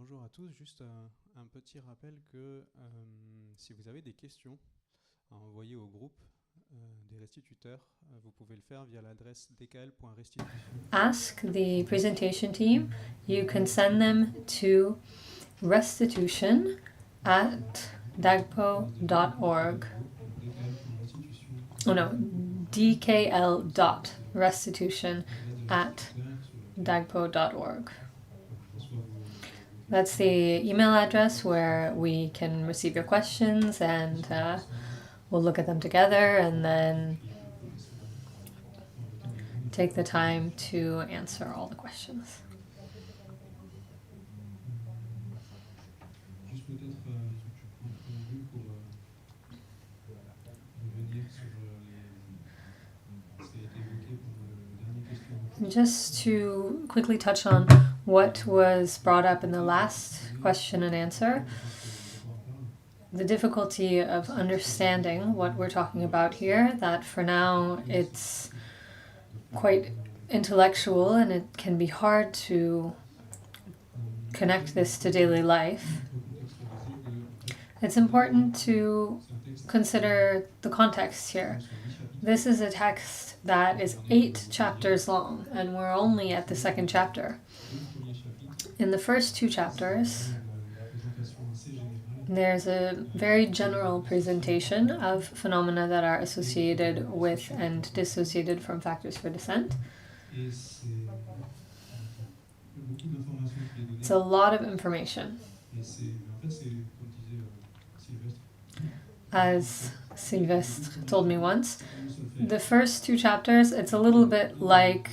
Bonjour à tous, juste un petit rappel que si vous avez des questions à envoyer au groupe des restituteurs, vous pouvez le faire via l'adresse dkl.restitution. Ask the presentation team. You can send them to restitution at dhagpo.org. Oh no, dkl.restitution at dhagpo.org. That's the email address where we can receive your questions, and we'll look at them together and then take the time to answer all the questions. Just to quickly touch on what was brought up in the last question and answer, the difficulty of understanding what we're talking about here, that for now it's quite intellectual and it can be hard to connect this to daily life. It's important to consider the context here. This is a text that is 8 chapters long, and we're only at the second chapter. In the first 2 chapters, there's a very general presentation of phenomena that are associated with and dissociated from factors for descent. It's a lot of information. As Sylvestre told me once, the first 2 chapters, it's a little bit like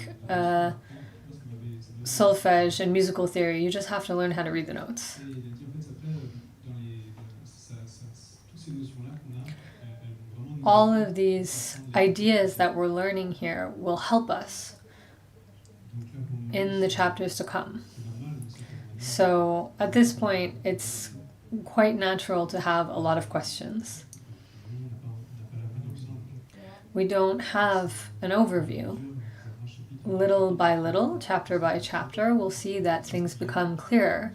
solfège and musical theory. You just have to learn how to read the notes. All of these ideas that we're learning here will help us in the chapters to come. So at this point, it's quite natural to have a lot of questions. We don't have an overview. Little by little, chapter by chapter, we'll see that things become clearer,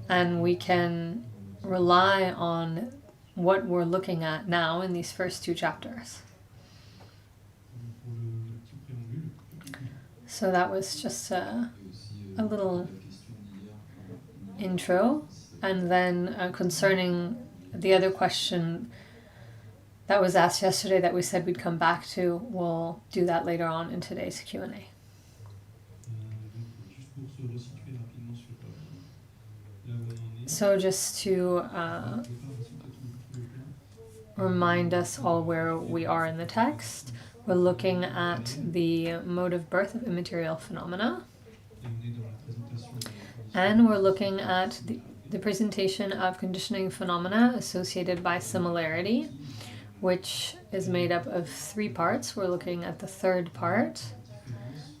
and we can rely on what we're looking at now in these first 2 chapters. So that was just a little intro, and then concerning the other question that was asked yesterday that we said we'd come back to, we'll do that later on in today's Q&A. So just to remind us all where we are in the text, we're looking at the mode of birth of immaterial phenomena, and we're looking at the presentation of conditioning phenomena associated by similarity, which is made up of 3 parts. We're looking at the 3rd part,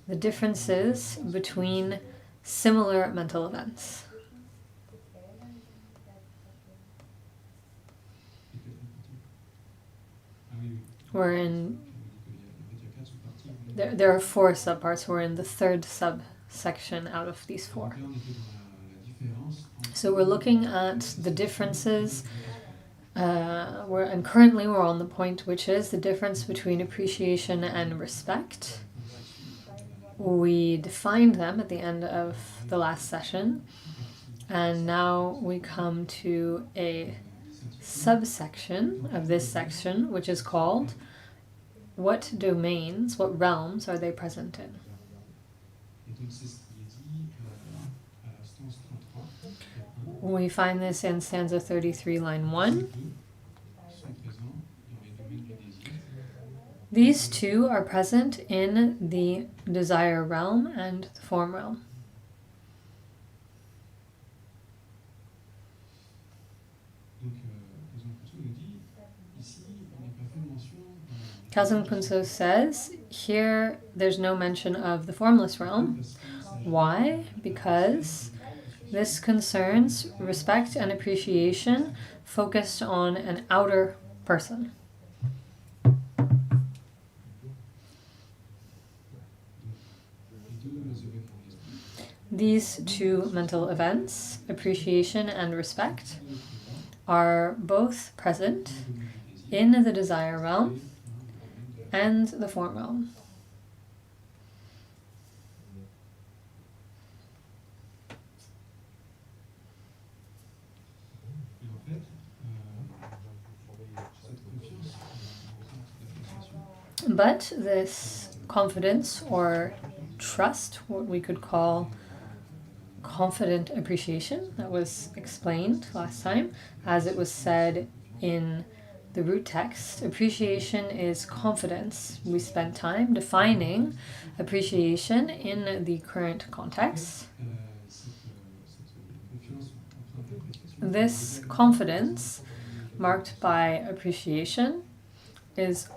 the differences between similar mental events. There are 4 subparts. We're in the 3rd subsection out of these 4. So we're looking at the differences, and currently we're on the point which is the difference between appreciation and respect. We defined them at the end of the last session, and now we come to a subsection of this section, which is called what domains, what realms are they present in? We find this in stanza 33, line 1. These 2 are present in the desire realm and the form realm. Khelzang Puntso says, here there's no mention of the formless realm. Why? Because this concerns respect and appreciation focused on an outer person. These two mental events, appreciation and respect, are both present in the desire realm and the form realm. But this confidence or trust, what we could call confident appreciation, that was explained last time, as it was said in the root text, appreciation is confidence. We spent time defining appreciation in the current context. This confidence, marked by appreciation, is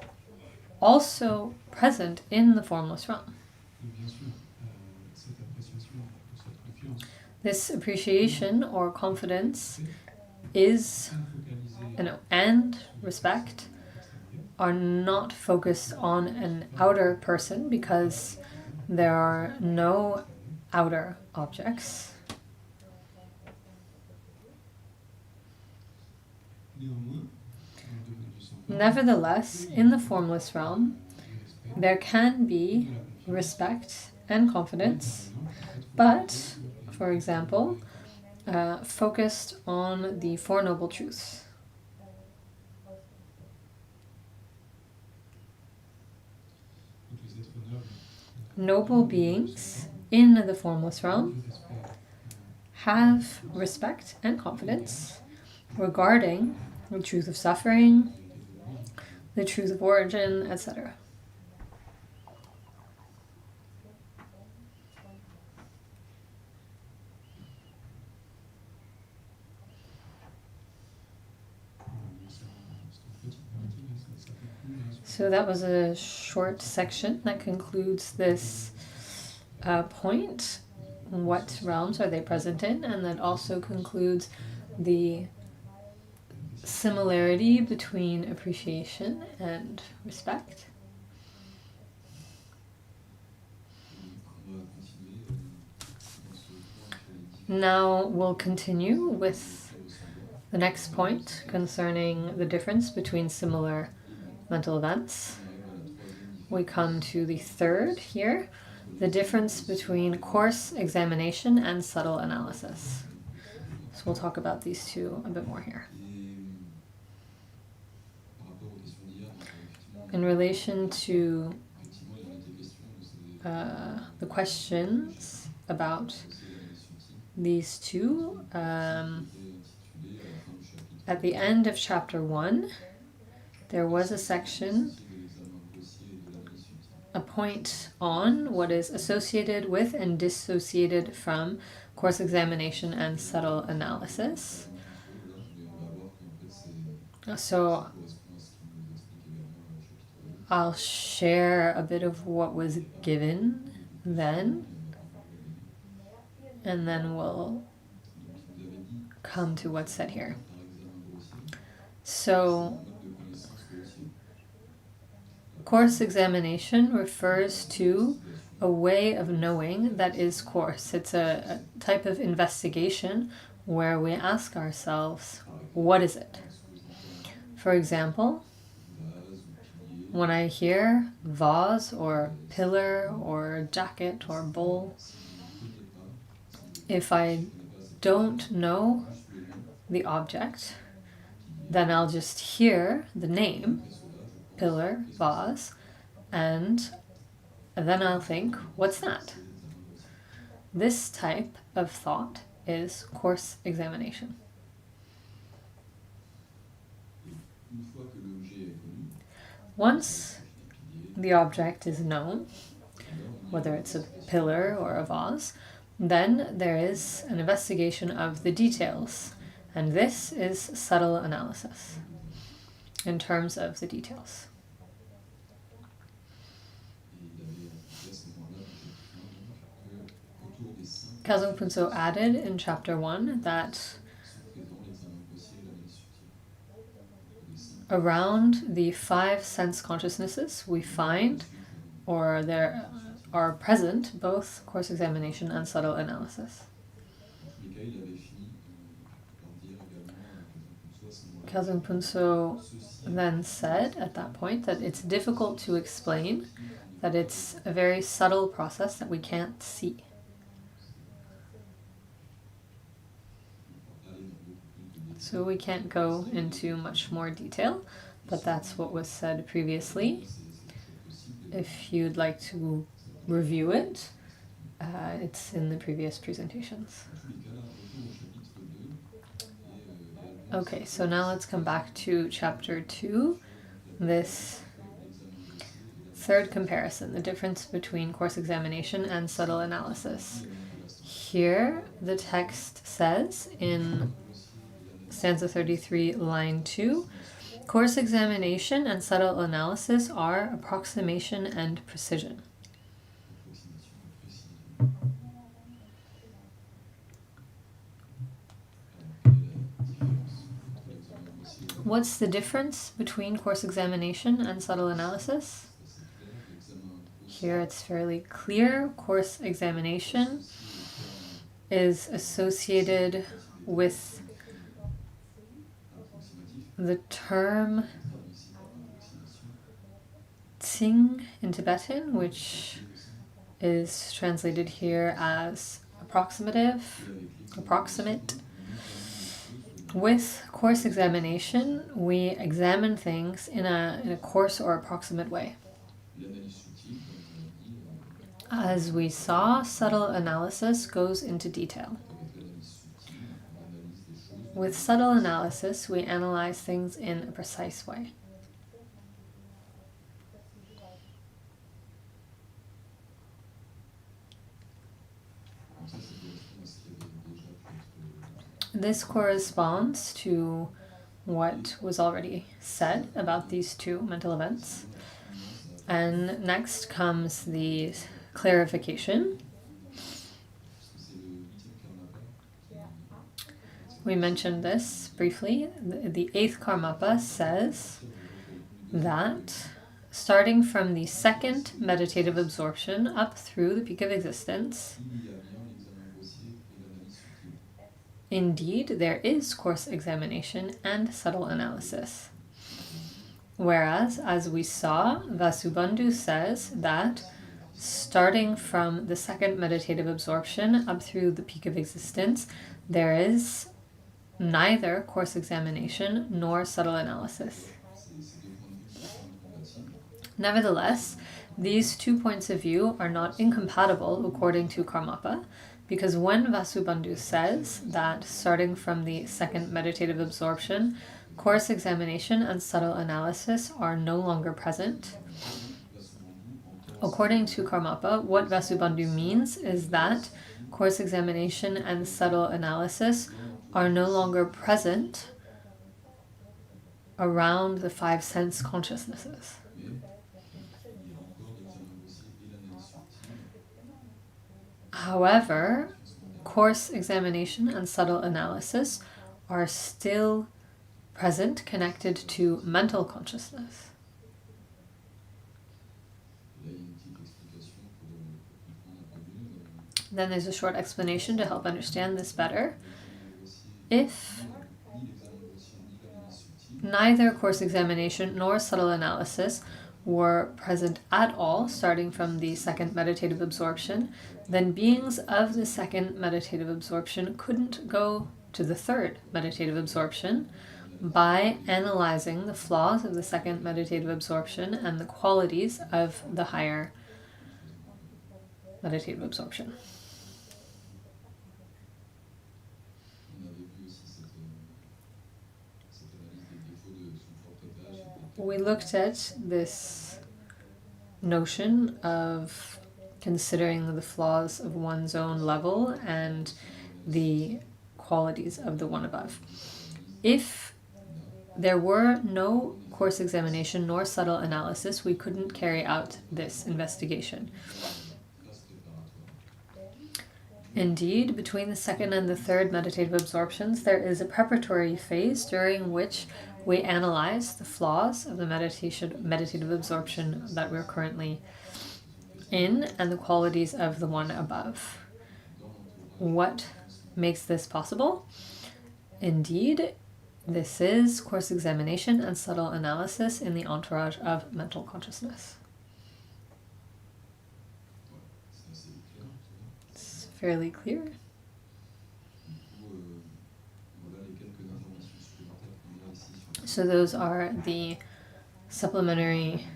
also present in the formless realm. This appreciation or confidence is, and respect are not focused on an outer person because there are no outer objects. Nevertheless, in the formless realm, there can be respect and confidence, but, for example, focused on the Four Noble Truths. Noble beings in the formless realm have respect and confidence regarding the truth of suffering, the truth of origin, etc. So that was a short section that concludes this point. What realms are they present in? And that also concludes the similarity between appreciation and respect. Now we'll continue with the next point concerning the difference between similar mental events. We come to the third here, the difference between coarse examination and subtle analysis. So we'll talk about these two a bit more here. In relation to the questions about these two, at the end of chapter 1, there was a section, a point on what is associated with and dissociated from coarse examination and subtle analysis. So I'll share a bit of what was given then, and then we'll come to what's said here. So, coarse examination refers to a way of knowing that is coarse. It's a type of investigation where we ask ourselves, what is it? For example, when I hear vase or pillar or jacket or bowl, if I don't know the object, then I'll just hear the name, pillar, vase, and then I'll think, what's that? This type of thought is coarse examination. Once the object is known, whether it's a pillar or a vase, then there is an investigation of the details, and this is subtle analysis in terms of the details. Khelzang Puntso added in chapter 1 that around the 5 sense consciousnesses we find, or there are present, both course examination and subtle analysis. Khelzang Puntso then said at that point that it's difficult to explain, that it's a very subtle process that we can't see. So we can't go into much more detail, but that's what was said previously. If you'd like to review it, it's in the previous presentations. Okay, so now let's come back to chapter 2, this third comparison, the difference between course examination and subtle analysis. Here, the text says in stanza 33, line 2, course examination and subtle analysis are approximation and precision. What's the difference between course examination and subtle analysis? Here it's fairly clear. Course examination is associated with the term tsing in Tibetan, which is translated here as approximate. With course examination, we examine things in a coarse or approximate way. As we saw, subtle analysis goes into detail. With subtle analysis, we analyze things in a precise way. This corresponds to what was already said about these two mental events. And next comes the clarification. We mentioned this briefly. The 8th Karmapa says that starting from the second meditative absorption up through the peak of existence, indeed, there is course examination and subtle analysis. Whereas, as we saw, Vasubandhu says that starting from the second meditative absorption up through the peak of existence, there is neither course examination nor subtle analysis. Nevertheless, these 2 points of view are not incompatible according to Karmapa, because when Vasubandhu says that starting from the second meditative absorption, course examination and subtle analysis are no longer present, according to Karmapa, what Vasubandhu means is that course examination and subtle analysis are no longer present around the 5 sense consciousnesses. However, course examination and subtle analysis are still present, connected to mental consciousness. Then there's a short explanation to help understand this better. If neither course examination nor subtle analysis were present at all, starting from the second meditative absorption, then beings of the second meditative absorption couldn't go to the third meditative absorption by analyzing the flaws of the second meditative absorption and the qualities of the higher meditative absorption. We looked at this notion of considering the flaws of one's own level and the qualities of the one above. If there were no course examination nor subtle analysis, we couldn't carry out this investigation. Indeed, between the second and the third meditative absorptions, there is a preparatory phase during which we analyze the flaws of the meditative absorption that we're currently in and the qualities of the one above. What makes this possible? Indeed, this is course examination and subtle analysis in the entourage of mental consciousness. It's fairly clear. So those are the supplementary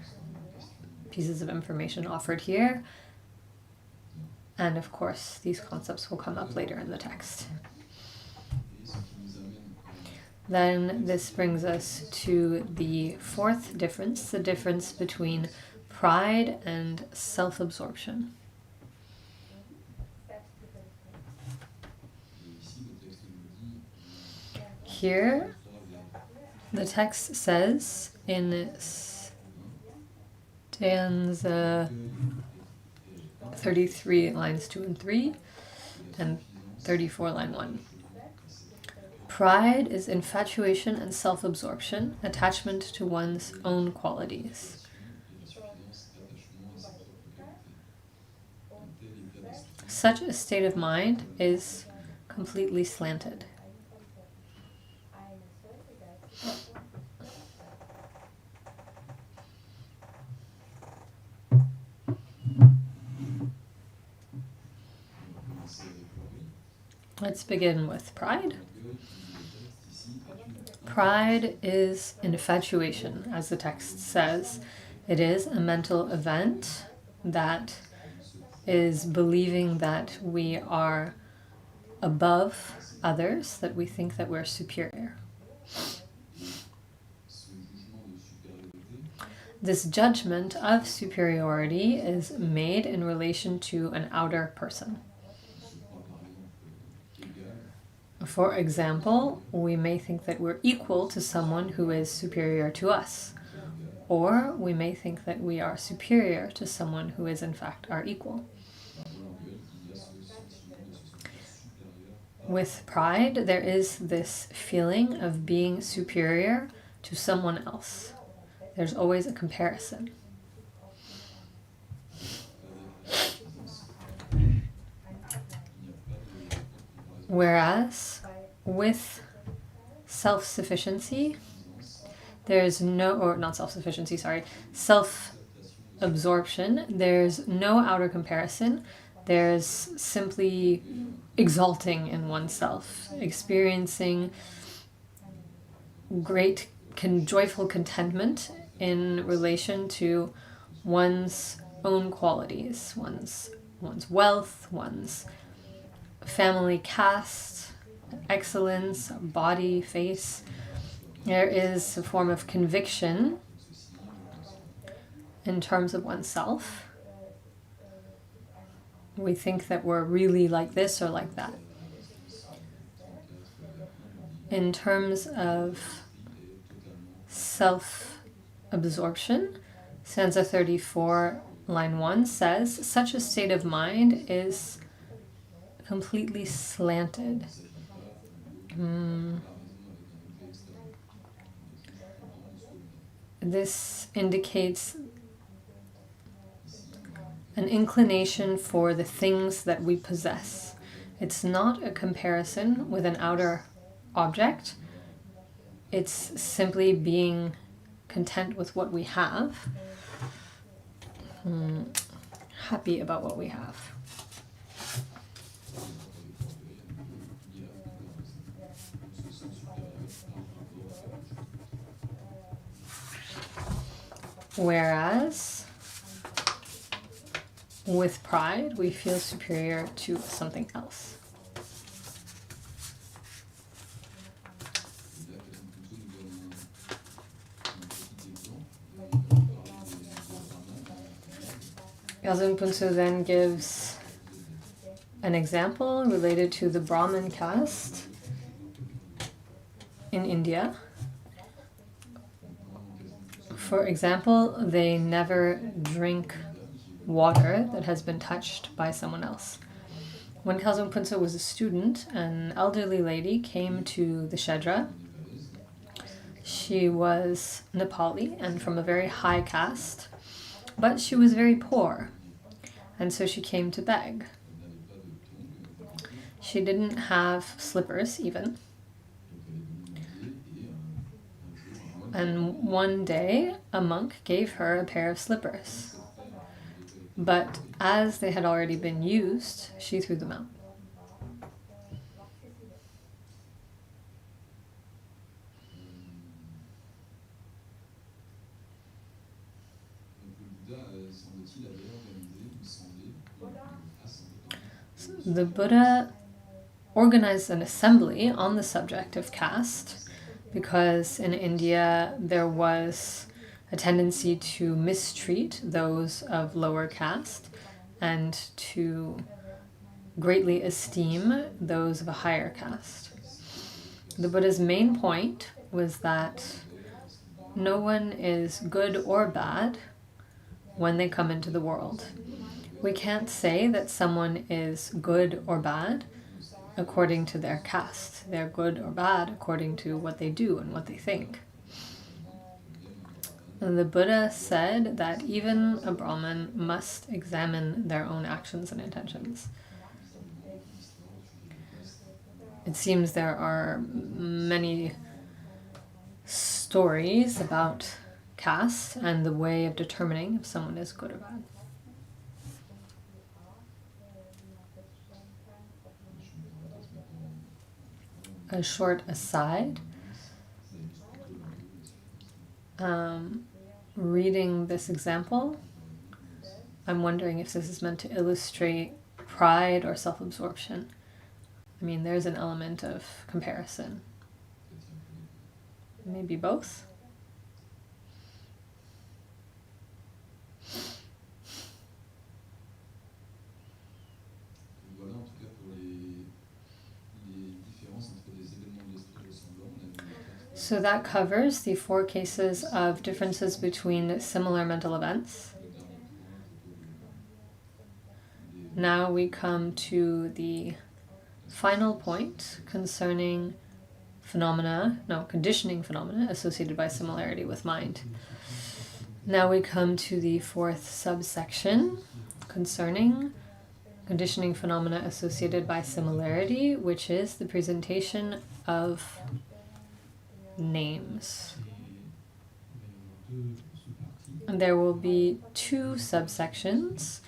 pieces of information offered here. And of course, these concepts will come up later in the text. Then this brings us to the fourth difference, the difference between pride and self-absorption. Here, the text says in stanza 33, lines 2 and 3, and 34, line 1. Pride is infatuation and self-absorption, attachment to one's own qualities. Such a state of mind is completely slanted. Let's begin with pride. Pride is infatuation, as the text says. It is a mental event that is believing that we are above others, that we think that we're superior. This judgment of superiority is made in relation to an outer person. For example, we may think that we're equal to someone who is superior to us, or we may think that we are superior to someone who is in fact our equal. With pride, there is this feeling of being superior to someone else. There's always a comparison. Whereas with self-sufficiency, there's no, or not self-sufficiency, sorry, self-absorption, there's no outer comparison. There's simply exalting in oneself, experiencing great joyful contentment in relation to one's own qualities, one's wealth, one's family caste, excellence, body, face. There is a form of conviction in terms of oneself. We think that we're really like this or like that. In terms of self-absorption, stanza 34, line 1 says, such a state of mind is completely slanted. This indicates an inclination for the things that we possess. It's not a comparison with an outer object. It's simply being content with what we have, happy about what we have. Whereas with pride, we feel superior to something else. Khelzang Puntso then gives an example related to the Brahmin caste in India. For example, they never drink water that has been touched by someone else. When Khelzang Puntso was a student, an elderly lady came to the Shedra. She was Nepali and from a very high caste, but she was very poor. and so she came to beg. She didn't have slippers even. And one day, a monk gave her a pair of slippers. But as they had already been used, she threw them out. The Buddha organized an assembly on the subject of caste because in India there was a tendency to mistreat those of lower caste and to greatly esteem those of a higher caste. The Buddha's main point was that no one is good or bad when they come into the world. We can't say that someone is good or bad according to their caste. They're good or bad according to what they do and what they think. And the Buddha said that even a Brahmin must examine their own actions and intentions. It seems there are many stories about caste and the way of determining if someone is good or bad. A short aside. Reading this example, I'm wondering if this is meant to illustrate pride or self-absorption. I mean, there's an element of comparison. Maybe both? So that covers the 4 cases of differences between similar mental events. Now we come to the final point concerning conditioning phenomena associated by similarity with mind. Now we come to the 4th subsection concerning conditioning phenomena associated by similarity, which is the presentation of names. And there will be 2 subsections,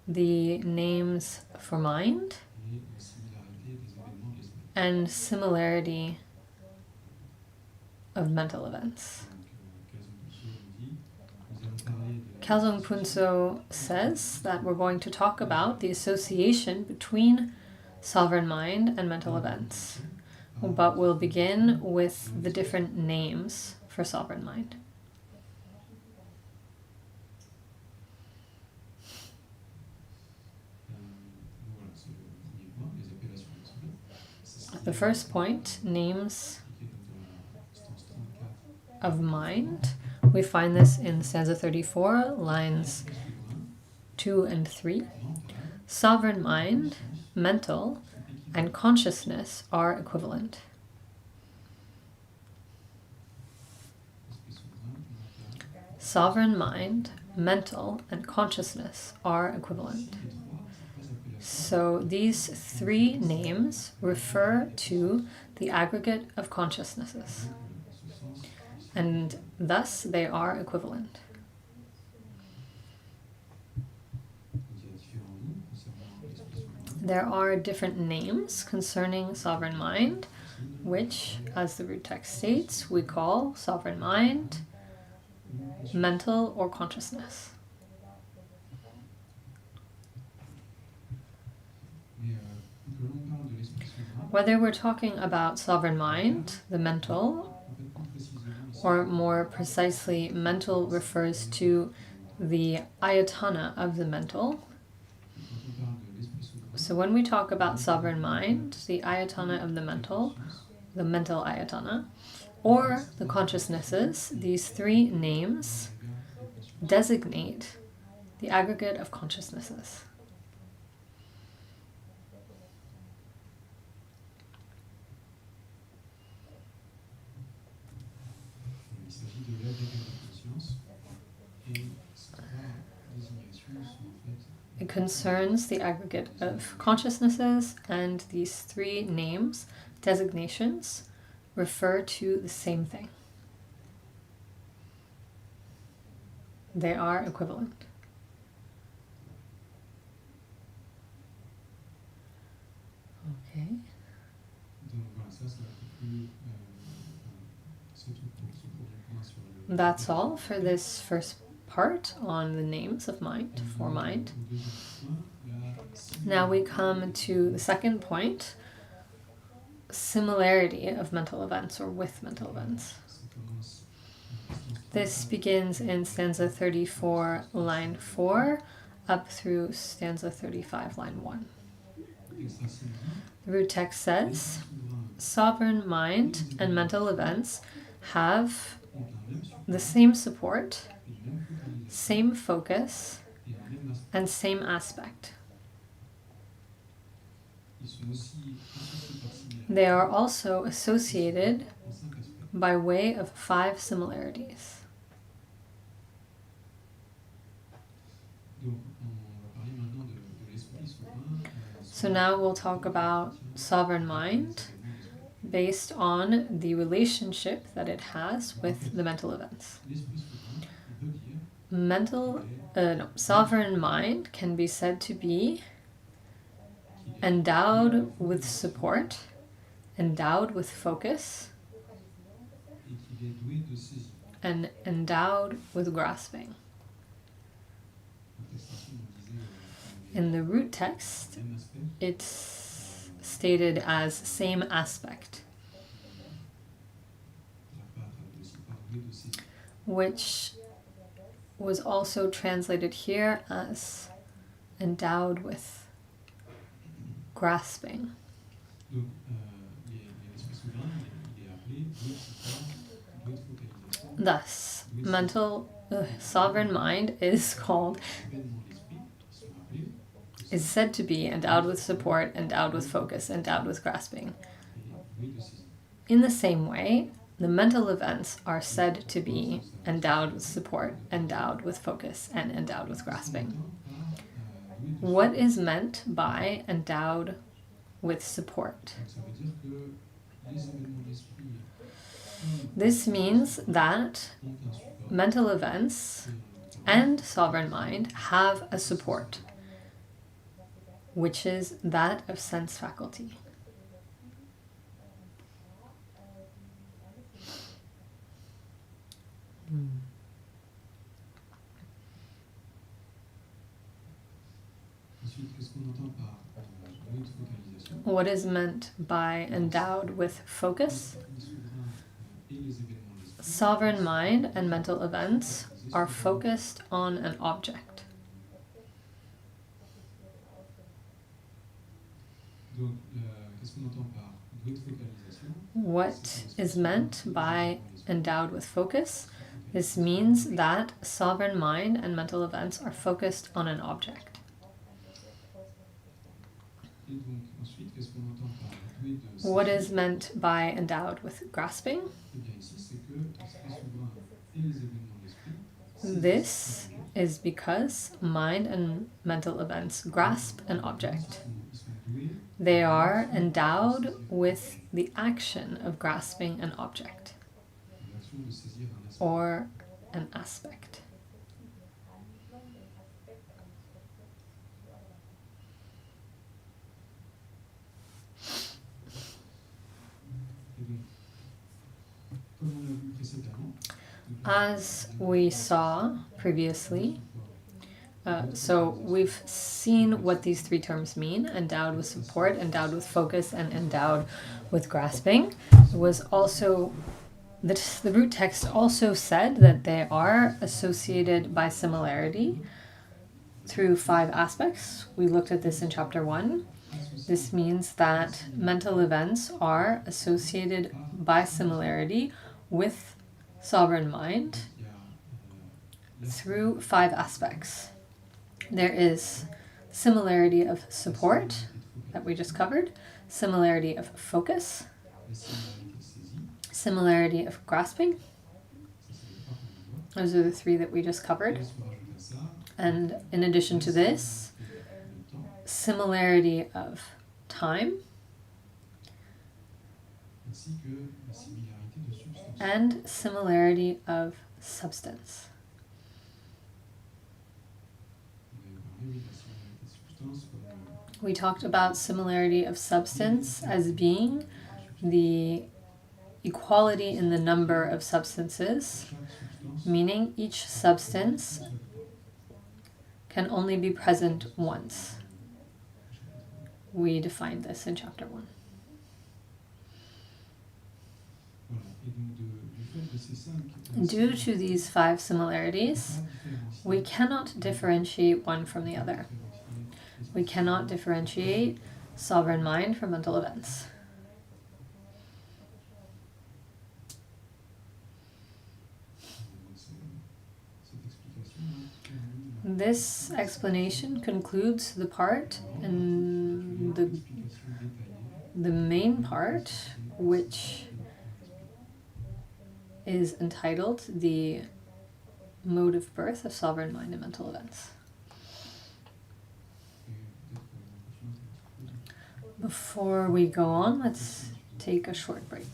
the names for mind and similarity of mental events. Khelzang Puntso says that we're going to talk about the association between sovereign mind and mental events. But we'll begin with the different names for sovereign mind. The first point, names of mind. We find this in stanza 34, lines 2 and 3. Sovereign mind, mental, and consciousness are equivalent. Sovereign mind, mental, and consciousness are equivalent. So these 3 names refer to the aggregate of consciousnesses, and thus they are equivalent. There are different names concerning sovereign mind, which, as the root text states, we call sovereign mind, mental, or consciousness. Whether we're talking about sovereign mind, the mental, or more precisely, mental refers to the ayatana of the mental. So when we talk about sovereign mind, the ayatana of the mental ayatana, or the consciousnesses, these 3 names designate the aggregate of consciousnesses. It concerns the aggregate of consciousnesses, and these three names, designations, refer to the same thing. They are equivalent. Okay. That's all for this first part on the names of mind, for mind. Now we come to the second point, similarity of mental events or with mental events. This begins in stanza 34, line 4, up through stanza 35, line 1. The root text says, sovereign mind and mental events have the same support, same focus, and same aspect. They are also associated by way of 5 similarities. So now we'll talk about sovereign mind based on the relationship that it has with the mental events. Sovereign mind can be said to be endowed with support, endowed with focus, and endowed with grasping. In the root text, it's stated as same aspect, which was also translated here as endowed with grasping. Thus, sovereign mind is said to be endowed with support, endowed with focus, endowed with grasping. In the same way, the mental events are said to be endowed with support, endowed with focus, and endowed with grasping. What is meant by endowed with support? This means that mental events and sovereign mind have a support, which is that of sense faculty. What is meant by endowed with focus? Sovereign mind and mental events are focused on an object. What is meant by endowed with focus? This means that sovereign mind and mental events are focused on an object. What is meant by endowed with grasping? This is because mind and mental events grasp an object. They are endowed with the action of grasping an object or an aspect. As we saw previously, so we've seen what these 3 terms mean: endowed with support, endowed with focus, and endowed with grasping. It was also the root text also said that they are associated by similarity through 5 aspects. We looked at this in chapter 1. This means that mental events are associated by similarity with sovereign mind through 5 aspects. There is similarity of support that we just covered, similarity of focus, similarity of grasping. Those are the 3 that we just covered. And in addition to this, similarity of time and similarity of substance. We talked about similarity of substance as being the equality in the number of substances, meaning each substance can only be present once. We defined this in chapter 1. Due to these 5 similarities, we cannot differentiate one from the other. We cannot differentiate sovereign mind from mental events. This explanation concludes the part, and the main part, which is entitled The Mode of Birth of Sovereign Mind and Mental Events. Before we go on, let's take a short break.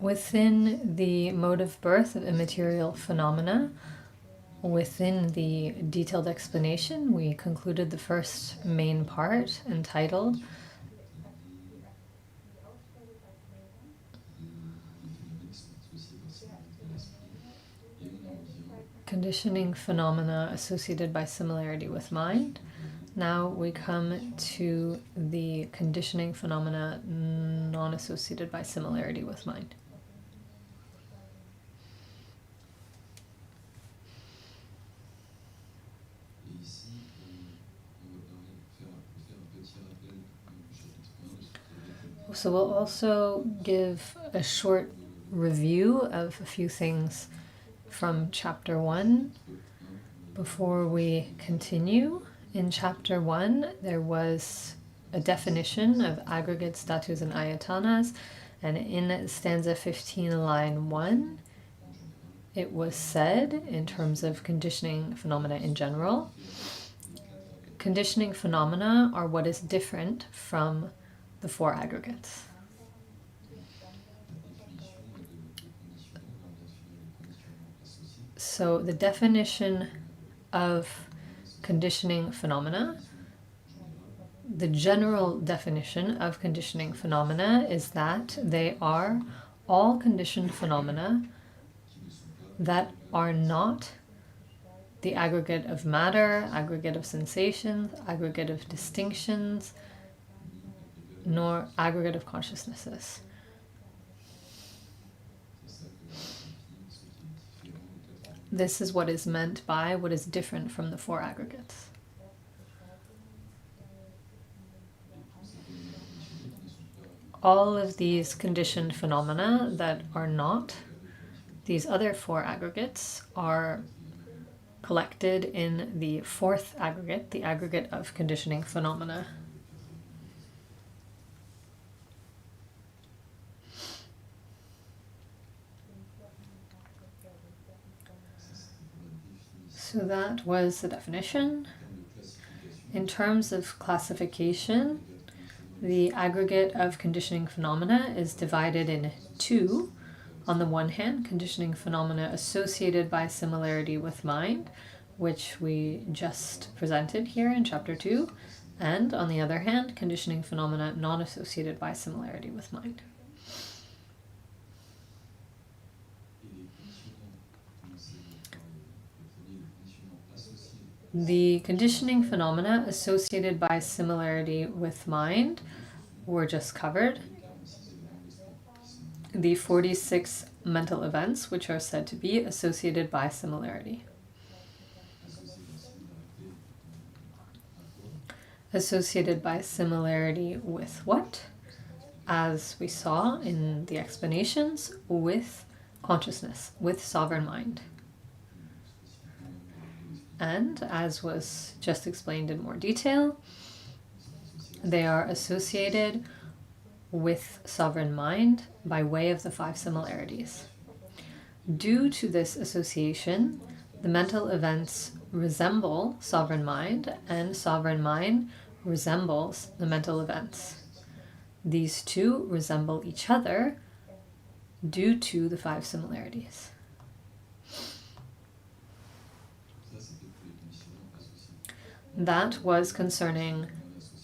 Within the mode of birth of immaterial phenomena, within the detailed explanation, we concluded the first main part entitled Conditioning Phenomena Associated by Similarity with Mind. Now we come to the conditioning phenomena non-associated by similarity with mind. So we'll also give a short review of a few things from Chapter 1 before we continue. In Chapter 1, there was a definition of aggregates, dhatus, and ayatanas, and in stanza 15, line 1, it was said, in terms of conditioning phenomena in general, conditioning phenomena are what is different from the four aggregates. So the definition of conditioning phenomena, the general definition of conditioning phenomena is that they are all conditioned phenomena that are not the aggregate of matter, aggregate of sensations, aggregate of distinctions, nor aggregate of consciousnesses. This is what is meant by what is different from the four aggregates. All of these conditioned phenomena that are not these other four aggregates are collected in the fourth aggregate, the aggregate of conditioning phenomena. So that was the definition. In terms of classification, the aggregate of conditioning phenomena is divided in two. On the one hand, conditioning phenomena associated by similarity with mind, which we just presented here in Chapter 2, and on the other hand, conditioning phenomena non-associated by similarity with mind. The conditioning phenomena associated by similarity with mind were just covered. The 46 mental events which are said to be associated by similarity. Associated by similarity with what? As we saw in the explanations, with consciousness, with sovereign mind. And, as was just explained in more detail, they are associated with sovereign mind by way of the five similarities. Due to this association, the mental events resemble sovereign mind, and sovereign mind resembles the mental events. These two resemble each other due to the five similarities. That was concerning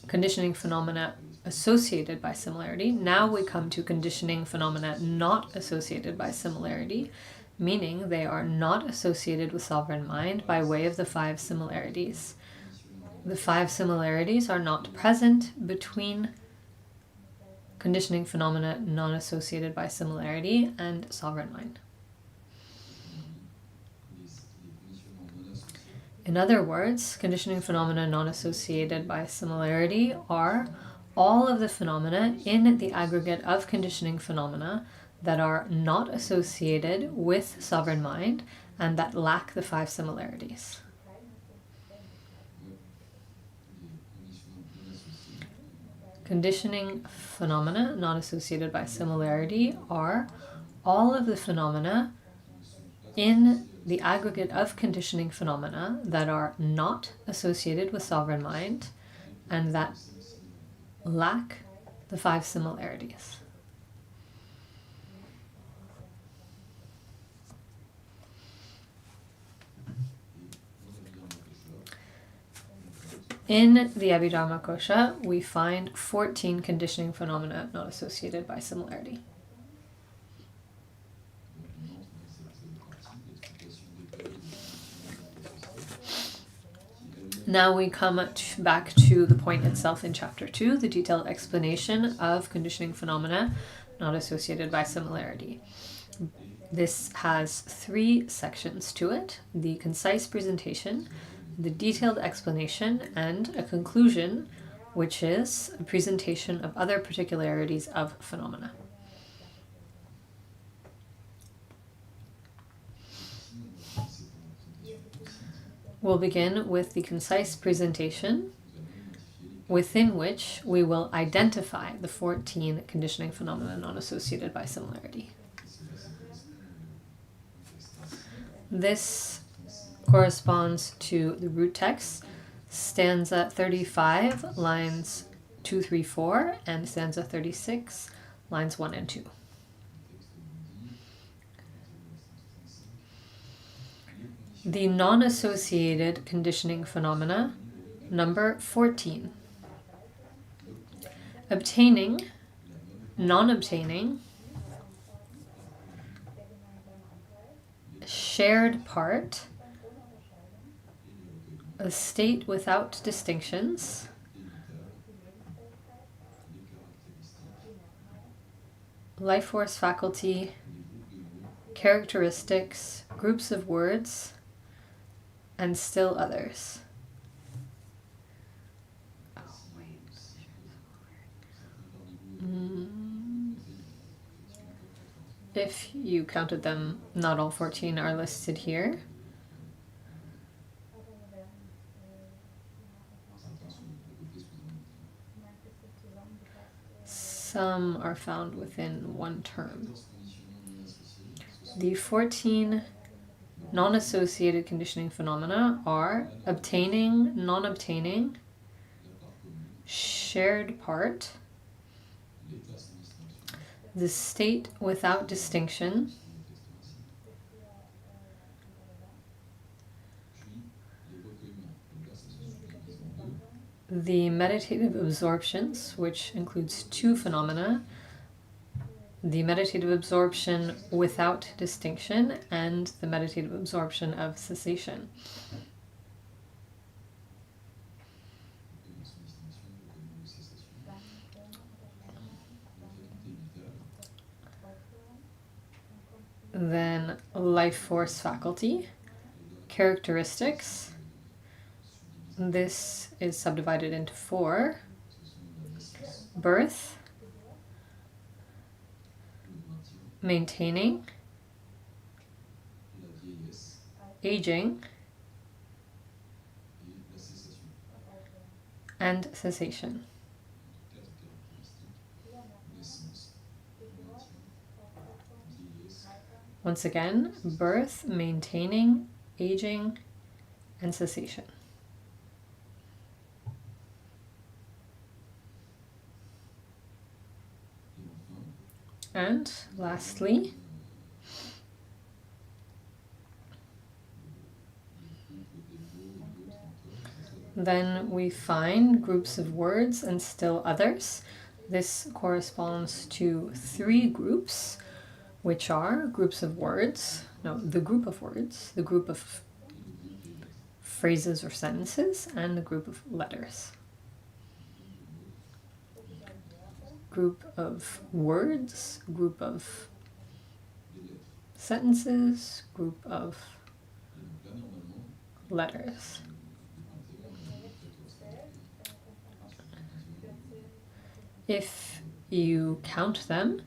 conditioning phenomena associated by similarity. Now we come to conditioning phenomena not associated by similarity, meaning they are not associated with sovereign mind by way of the five similarities. The five similarities are not present between conditioning phenomena non-associated by similarity and sovereign mind. In other words, conditioning phenomena non-associated by similarity are all of the phenomena in the aggregate of conditioning phenomena that are not associated with sovereign mind and that lack the five similarities. Conditioning phenomena not associated by similarity are all of the phenomena in the aggregate of conditioning phenomena that are not associated with sovereign mind and that lack the five similarities. In the Abhidharmakosha, we find 14 conditioning phenomena not associated by similarity. Now we come back to the point itself in Chapter 2, the detailed explanation of conditioning phenomena not associated by similarity. This has 3 sections to it: the concise presentation, the detailed explanation, and a conclusion, which is a presentation of other particularities of phenomena. We'll begin with the concise presentation, within which we will identify the 14 conditioning phenomena not associated by similarity. This corresponds to the root text, stanza 35, lines 2, 3, 4, and stanza 36, lines 1 and 2. The non-associated conditioning phenomena, number 14. Obtaining, non-obtaining, shared part, a state without distinctions, life force faculty, characteristics, groups of words, and still others. If you counted them, not all 14 are listed here. Some are found within one term. The 14 non-associated conditioning phenomena are obtaining, non-obtaining, shared part, the state without distinction, the meditative absorptions, which includes 2 phenomena, the meditative absorption without distinction and the meditative absorption of cessation. Then life force faculty, characteristics. This is subdivided into 4. Birth, maintaining, aging, and cessation. Once again, birth, maintaining, aging, and cessation. And lastly, then we find groups of words and still others. This corresponds to 3 groups, which are groups of words, the group of words, the group of phrases or sentences, and the group of letters. Group of words, group of sentences, group of letters. If you count them,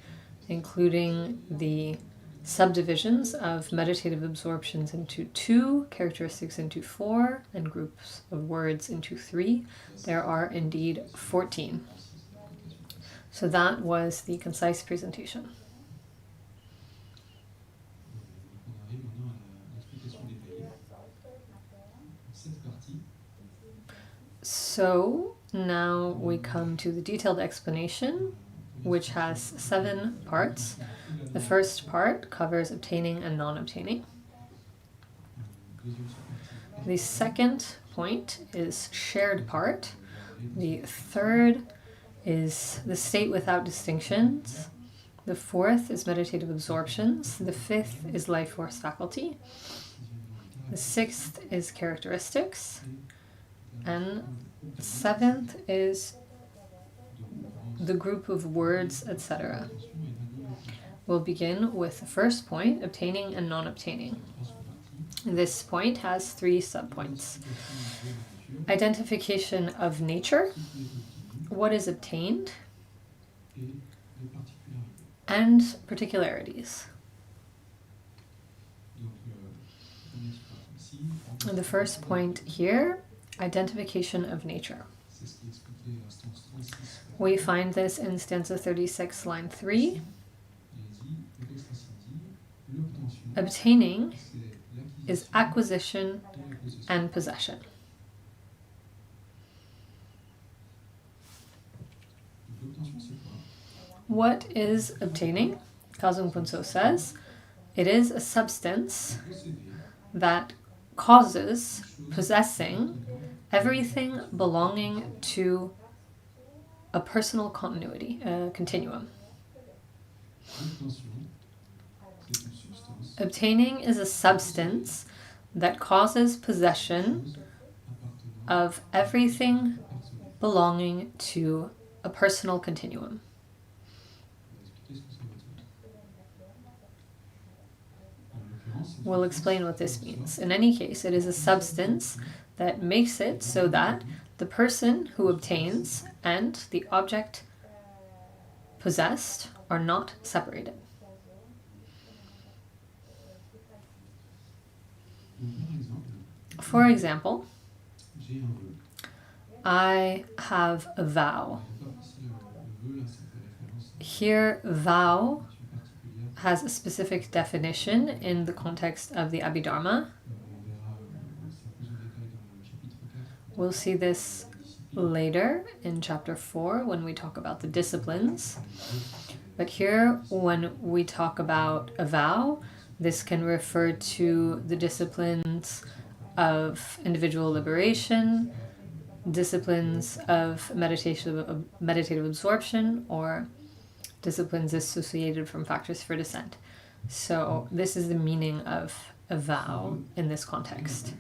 including the subdivisions of meditative absorptions into 2, characteristics into 4, and groups of words into 3, there are indeed 14. So that was the concise presentation. So now we come to the detailed explanation, which has 7 parts. The first part covers obtaining and non-obtaining. The second point is shared part. The third is the state without distinctions. The fourth is meditative absorptions. The fifth is life force faculty. The sixth is characteristics. And seventh is the group of words, etc. We'll begin with the first point, obtaining and non-obtaining. This point has 3 subpoints. Identification of nature, what is obtained, and particularities. The first point here, identification of nature. We find this in stanza 36, line 3. Obtaining is acquisition and possession. What is obtaining? Khelzang Puntso says, it is a substance that causes possessing everything belonging to a personal continuity, a continuum. Obtaining is a substance that causes possession of everything belonging to a personal continuum. We'll explain what this means. In any case, it is a substance that makes it so that the person who obtains and the object possessed are not separated. For example, I have a vow. Here, vow has a specific definition in the context of the Abhidharma. We'll see this later in chapter 4 when we talk about the disciplines. But here, when we talk about a vow, this can refer to the disciplines of individual liberation, disciplines of meditative absorption, or disciplines associated from factors for descent. So this is the meaning of a vow in this context.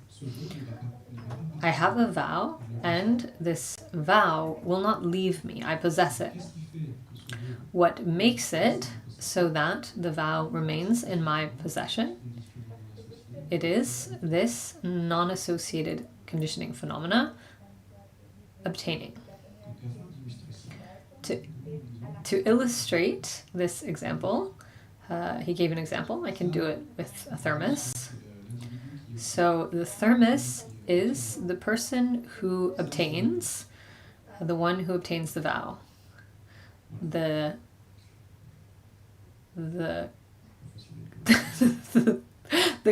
I have a vow, and this vow will not leave me. I possess it. What makes it so that the vow remains in my possession? It is this non-associated conditioning phenomena, obtaining. To illustrate this example, he gave an example. I can do it with a thermos. So the thermos is the person who obtains, the one who obtains the vow. The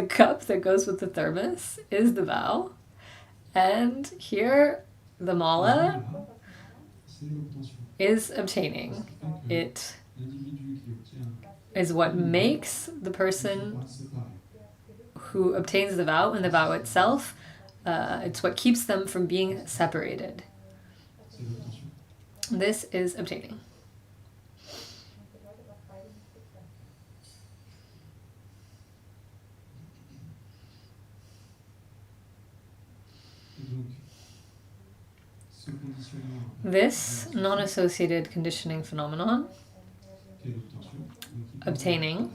cup that goes with the thermos is the vow. And here, the mala is obtaining. It is what makes the person who obtains the vow and the vow itself, it's what keeps them from being separated. This is obtaining. This non-associated conditioning phenomenon, obtaining,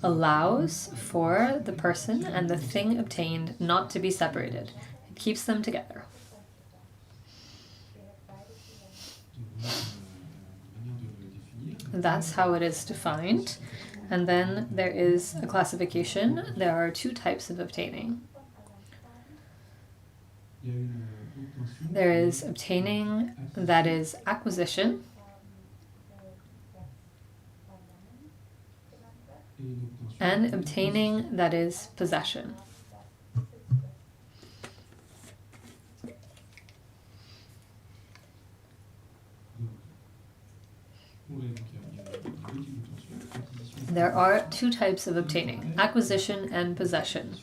allows for the person and the thing obtained not to be separated. It keeps them together. That's how it is defined. And then there is a classification. There are 2 types of obtaining. There is obtaining that is acquisition, and obtaining that is possession. There are 2 types of obtaining, acquisition and possession.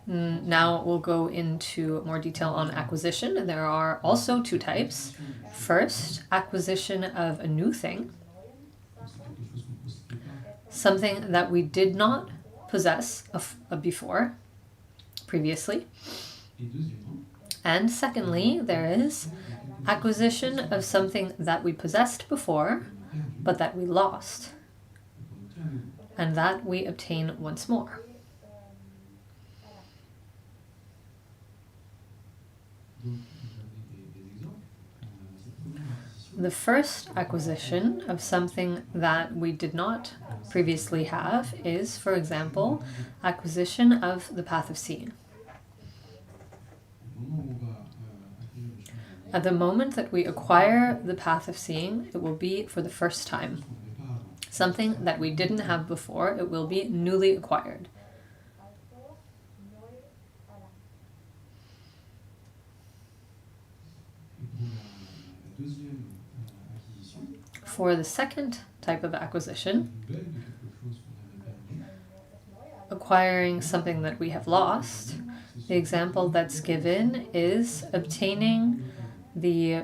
Now we'll go into more detail on acquisition. There are also two types. First, acquisition of a new thing, something that we did not possess before, previously. And secondly, there is acquisition of something that we possessed before, but that we lost, and that we obtain once more. The first acquisition of something that we did not previously have is, for example, acquisition of the path of seeing. At the moment that we acquire the path of seeing, it will be for the first time. Something that we didn't have before, it will be newly acquired. For the second type of acquisition, acquiring something that we have lost, the example that's given is obtaining the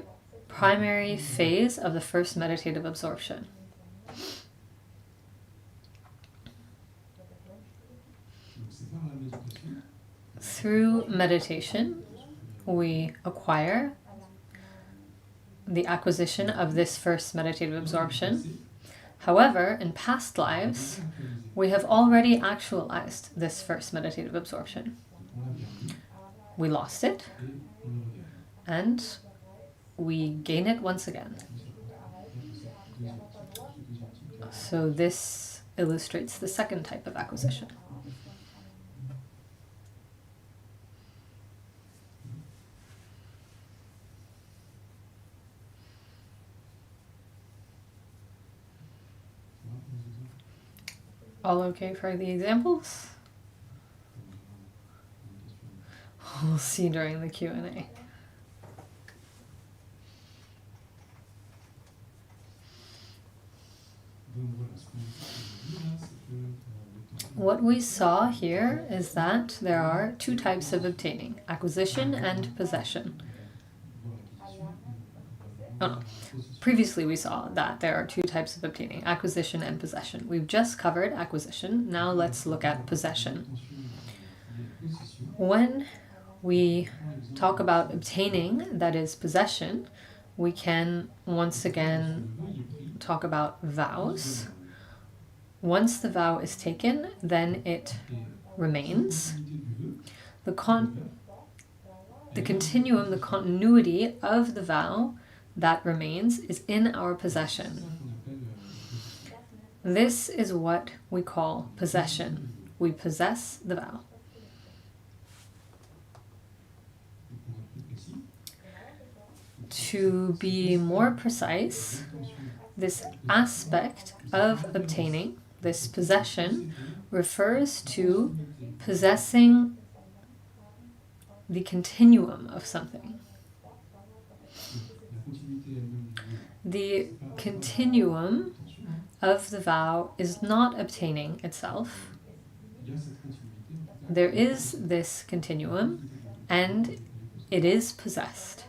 primary phase of the first meditative absorption. Through meditation, we acquire the acquisition of this first meditative absorption. However, in past lives, we have already actualized this first meditative absorption. We lost it, and we gain it once again. So this illustrates the second type of acquisition. All okay for the examples? We'll see during the Q&A. What we saw here is that there are two types of obtaining, acquisition and possession. Oh no. Previously we saw that there are two types of obtaining, acquisition and possession. We've just covered acquisition, now let's look at possession. When we talk about obtaining, that is possession, we can once again talk about vows. Once the vow is taken, then it remains. The continuum, the continuity of the vow that remains is in our possession. This is what we call possession. We possess the vow. To be more precise, this aspect of obtaining, this possession, refers to possessing the continuum of something. The continuum of the vow is not obtaining itself. There is this continuum, and it is possessed.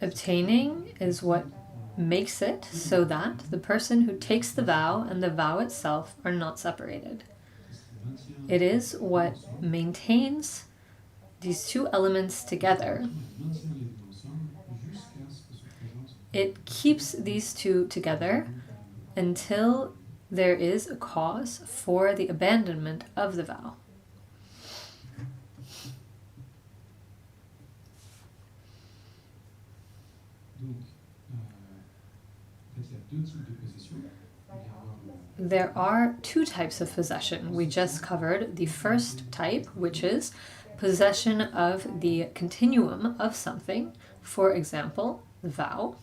Obtaining is what makes it so that the person who takes the vow and the vow itself are not separated. It is what maintains these two elements together. It keeps these two together until there is a cause for the abandonment of the vow. There are two types of possession. We just covered the first type, which is possession of the continuum of something, for example, the vow.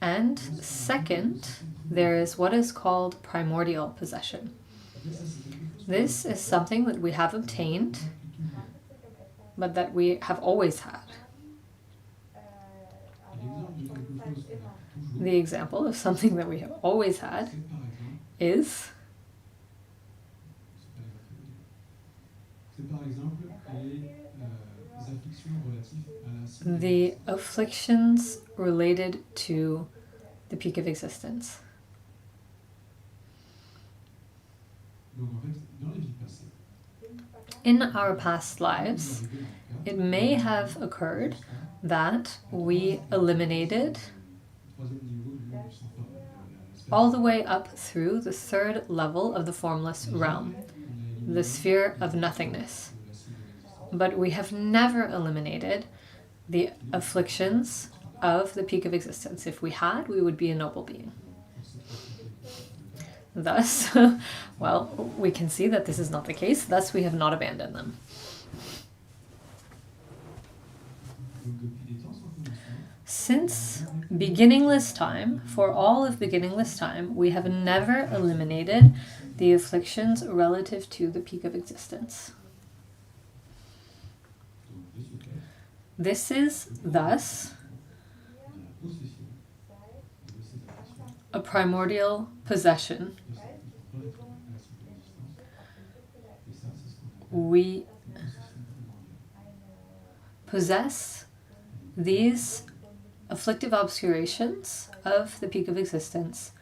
And second, there is what is called primordial possession. This is something that we have obtained, but that we have always had. The example of something that we have always had is the afflictions related to the peak of existence. In our past lives, it may have occurred that we eliminated all the way up through the third level of the formless realm, the sphere of nothingness. But we have never eliminated the afflictions of the peak of existence. If we had, we would be a noble being. Thus, well, we can see that this is not the case, thus we have not abandoned them. Since beginningless time, for all of beginningless time, we have never eliminated the afflictions relative to the peak of existence. This is, thus, a primordial possession. We possess these afflictive obscurations of the peak of existence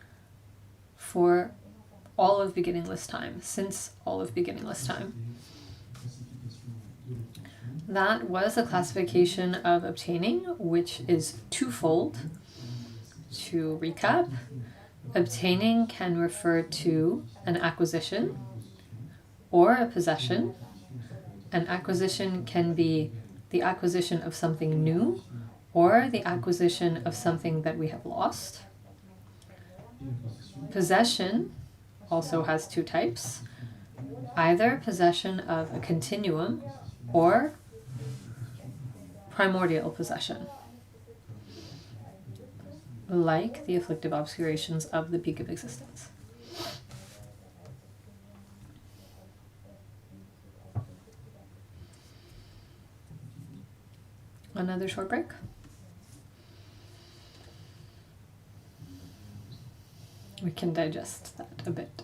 for all of beginningless time, since all of beginningless time. That was a classification of obtaining, which is twofold. To recap, obtaining can refer to an acquisition or a possession. An acquisition can be the acquisition of something new or the acquisition of something that we have lost. Possession also has two types, either possession of a continuum or primordial possession, like the afflictive obscurations of the peak of existence. Another short break. We can digest that a bit.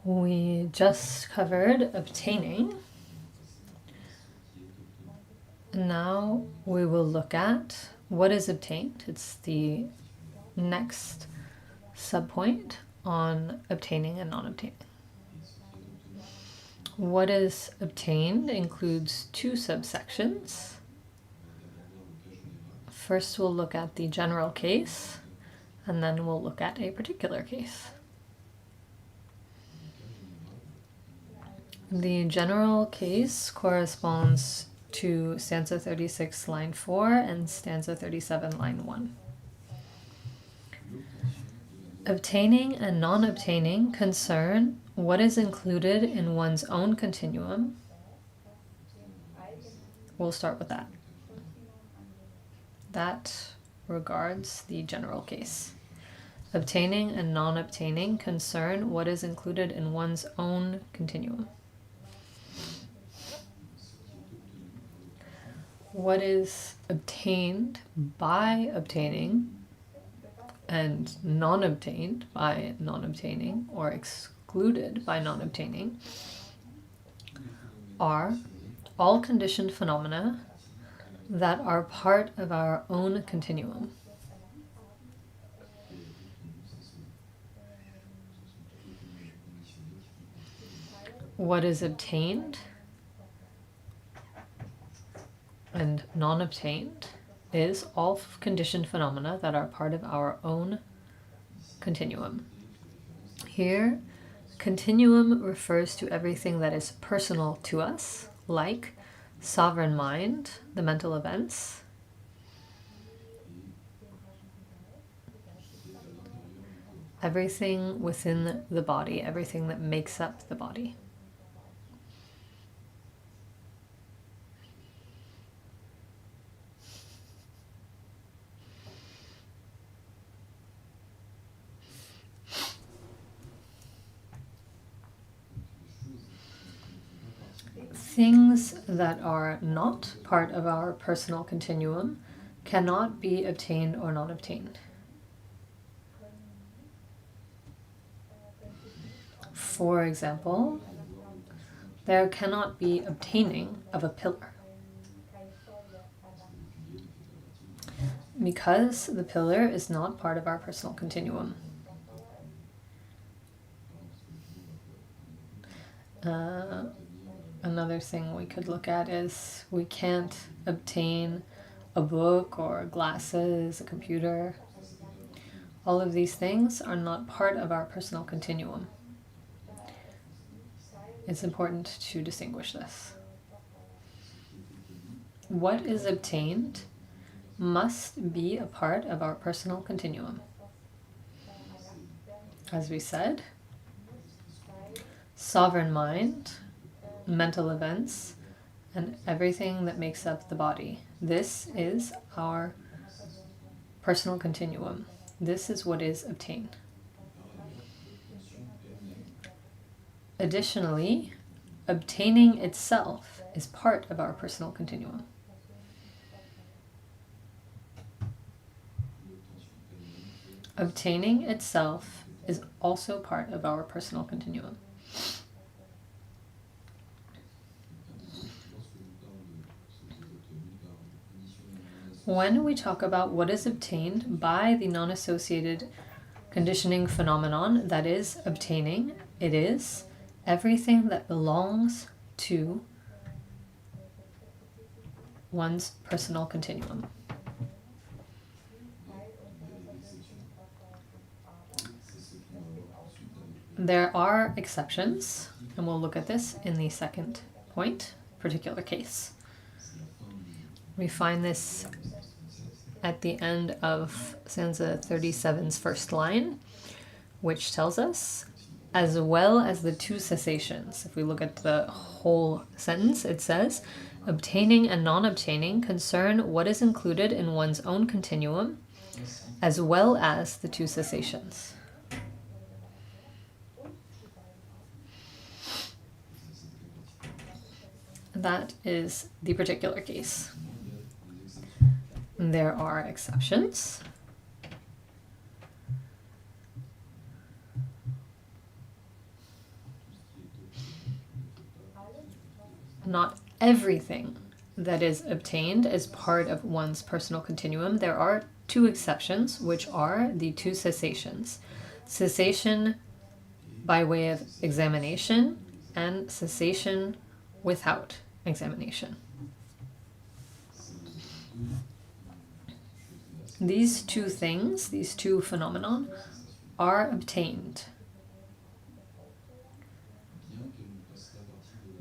We just covered obtaining. Now we will look at what is obtained. It's the next subpoint on obtaining and non-obtaining. What is obtained includes two subsections. First, we'll look at the general case, and then we'll look at a particular case. The general case corresponds to stanza 36, line 4, and stanza 37, line 1. Obtaining and non-obtaining concern what is included in one's own continuum. We'll start with that. That regards the general case. Obtaining and non-obtaining concern what is included in one's own continuum. What is obtained by obtaining and non-obtained by non-obtaining, or excluded by non-obtaining, are all conditioned phenomena that are part of our own continuum. What is obtained and non-obtained is all conditioned phenomena that are part of our own continuum. Here, continuum refers to everything that is personal to us, like sovereign mind, the mental events, everything within the body, everything that makes up the body. Things that are not part of our personal continuum cannot be obtained or not obtained. For example, there cannot be obtaining of a pillar, because the pillar is not part of our personal continuum. Another thing we could look at is we can't obtain a book or glasses, a computer. All of these things are not part of our personal continuum. It's important to distinguish this. What is obtained must be a part of our personal continuum. As we said, sovereign mind, mental events, and everything that makes up the body. This is our personal continuum. This is what is obtained. Additionally, obtaining itself is part of our personal continuum. Obtaining itself is also part of our personal continuum. When we talk about what is obtained by the non-associated conditioning phenomenon that is obtaining, it is everything that belongs to one's personal continuum. There are exceptions, and we'll look at this in the second point, particular case. We find this at the end of stanza 37's first line, which tells us, as well as the two cessations. If we look at the whole sentence, it says, obtaining and non-obtaining concern what is included in one's own continuum, as well as the two cessations. That is the particular case. There are exceptions. not everything that is obtained is part of one's personal continuum. There are two exceptions, which are the two cessations. Cessation by way of examination and cessation without examination. These two things, these two phenomena, are obtained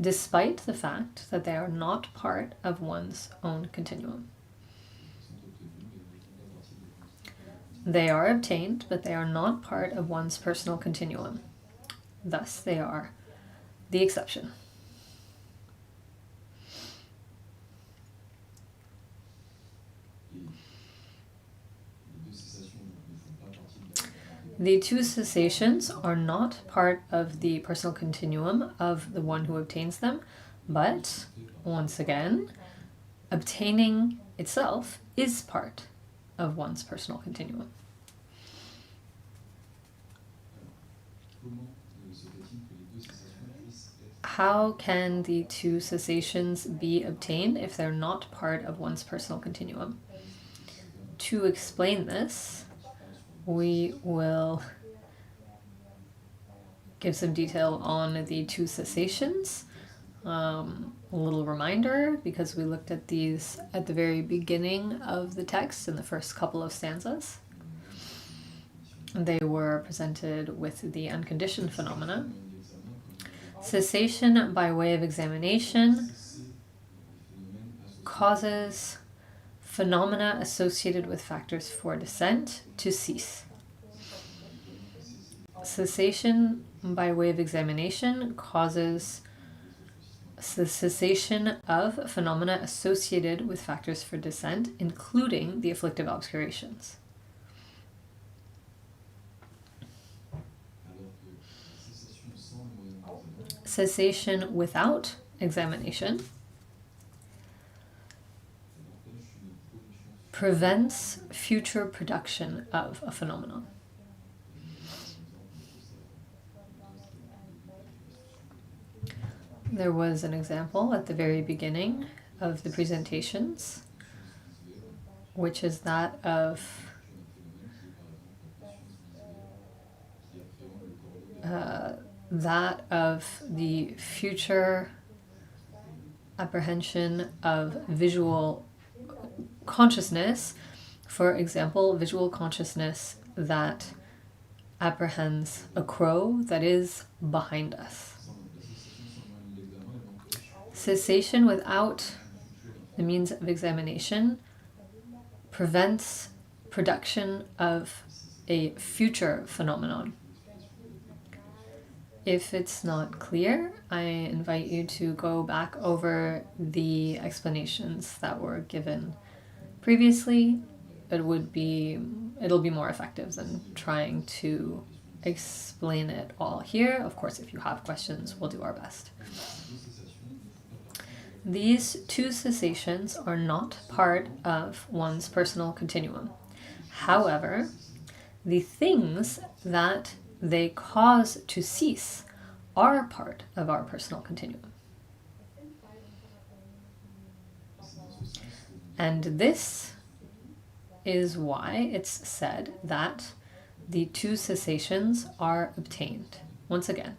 despite the fact that they are not part of one's own continuum. They are obtained, but they are not part of one's personal continuum. Thus, they are the exception. The two cessations are not part of the personal continuum of the one who obtains them, but, once again, obtaining itself is part of one's personal continuum. How can the two cessations be obtained if they're not part of one's personal continuum? To explain this, we will give some detail on the two cessations. A little reminder, because we looked at these at the very beginning of the text in the first couple of stanzas. They were presented with the unconditioned phenomena. Cessation by way of examination causes phenomena associated with factors for descent to cease. Cessation by way of examination causes the cessation of phenomena associated with factors for descent, including the afflictive obscurations. Cessation without examination prevents future production of a phenomenon. There was an example at the very beginning of the presentations, which is that of the future apprehension of visual consciousness. For example, visual consciousness that apprehends a crow that is behind us. Cessation without the means of examination prevents production of a future phenomenon. If it's not clear, I invite you to go back over the explanations that were given previously. It'll be more effective than trying to explain it all here. Of course, if you have questions, we'll do our best. These two cessations are not part of one's personal continuum. However, the things that they cause to cease are part of our personal continuum. And this is why it's said that the two cessations are obtained. Once again,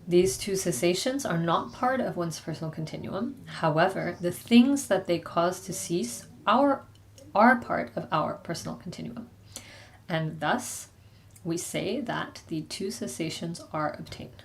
these two cessations are not part of one's personal continuum. However, the things that they cause to cease are part of our personal continuum. And thus, we say that the two cessations are obtained.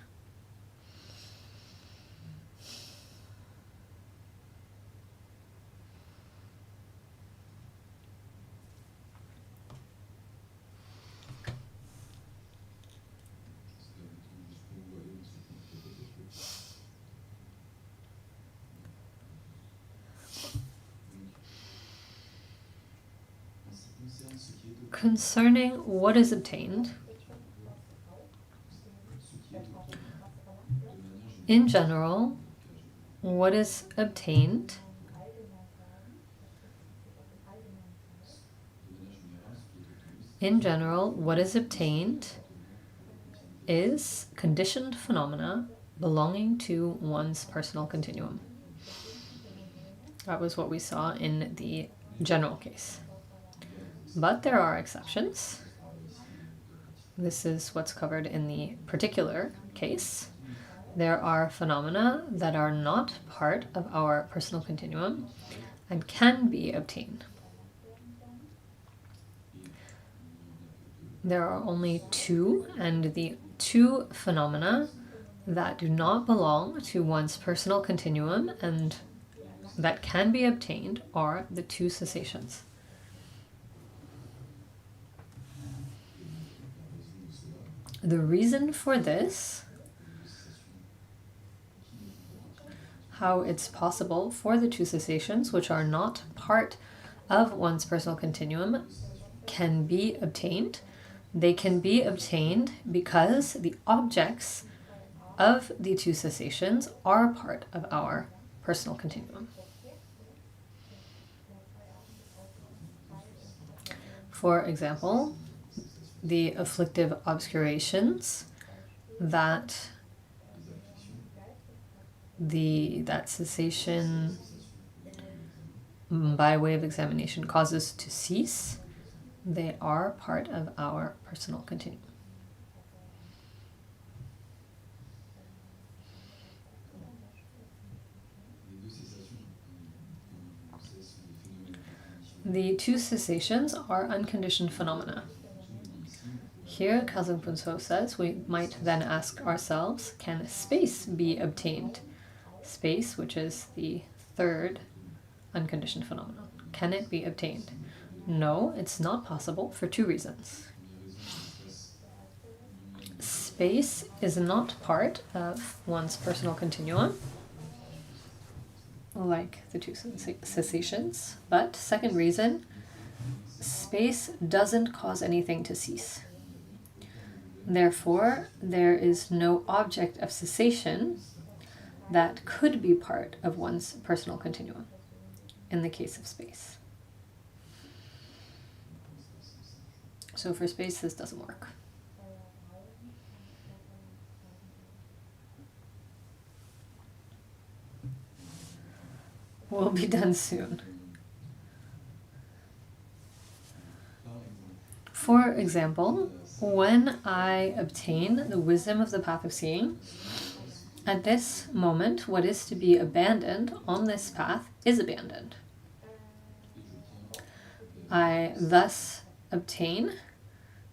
Concerning what is obtained, in general, what is obtained is conditioned phenomena belonging to one's personal continuum. That was what we saw in the general case. But there are exceptions. This is what's covered in the particular case. There are phenomena that are not part of our personal continuum and can be obtained. There are only two, and the two phenomena that do not belong to one's personal continuum and that can be obtained are the two cessations. The reason for this, how it's possible for the two cessations, which are not part of one's personal continuum, can be obtained. They can be obtained because the objects of the two cessations are part of our personal continuum. For example, the afflictive obscurations that cessation by way of examination causes to cease, they are part of our personal continuum. The two cessations are unconditioned phenomena. Here, Khelzang Puntso says, we might then ask ourselves, can space be obtained? Space, which is the third unconditioned phenomenon. Can it be obtained? No, it's not possible for two reasons. Space is not part of one's personal continuum, like the two cessations. But second reason, space doesn't cause anything to cease. Therefore, there is no object of cessation that could be part of one's personal continuum in the case of space. So for space, this doesn't work. We'll be done soon. For example, when I obtain the wisdom of the path of seeing, at this moment, what is to be abandoned on this path is abandoned. I thus obtain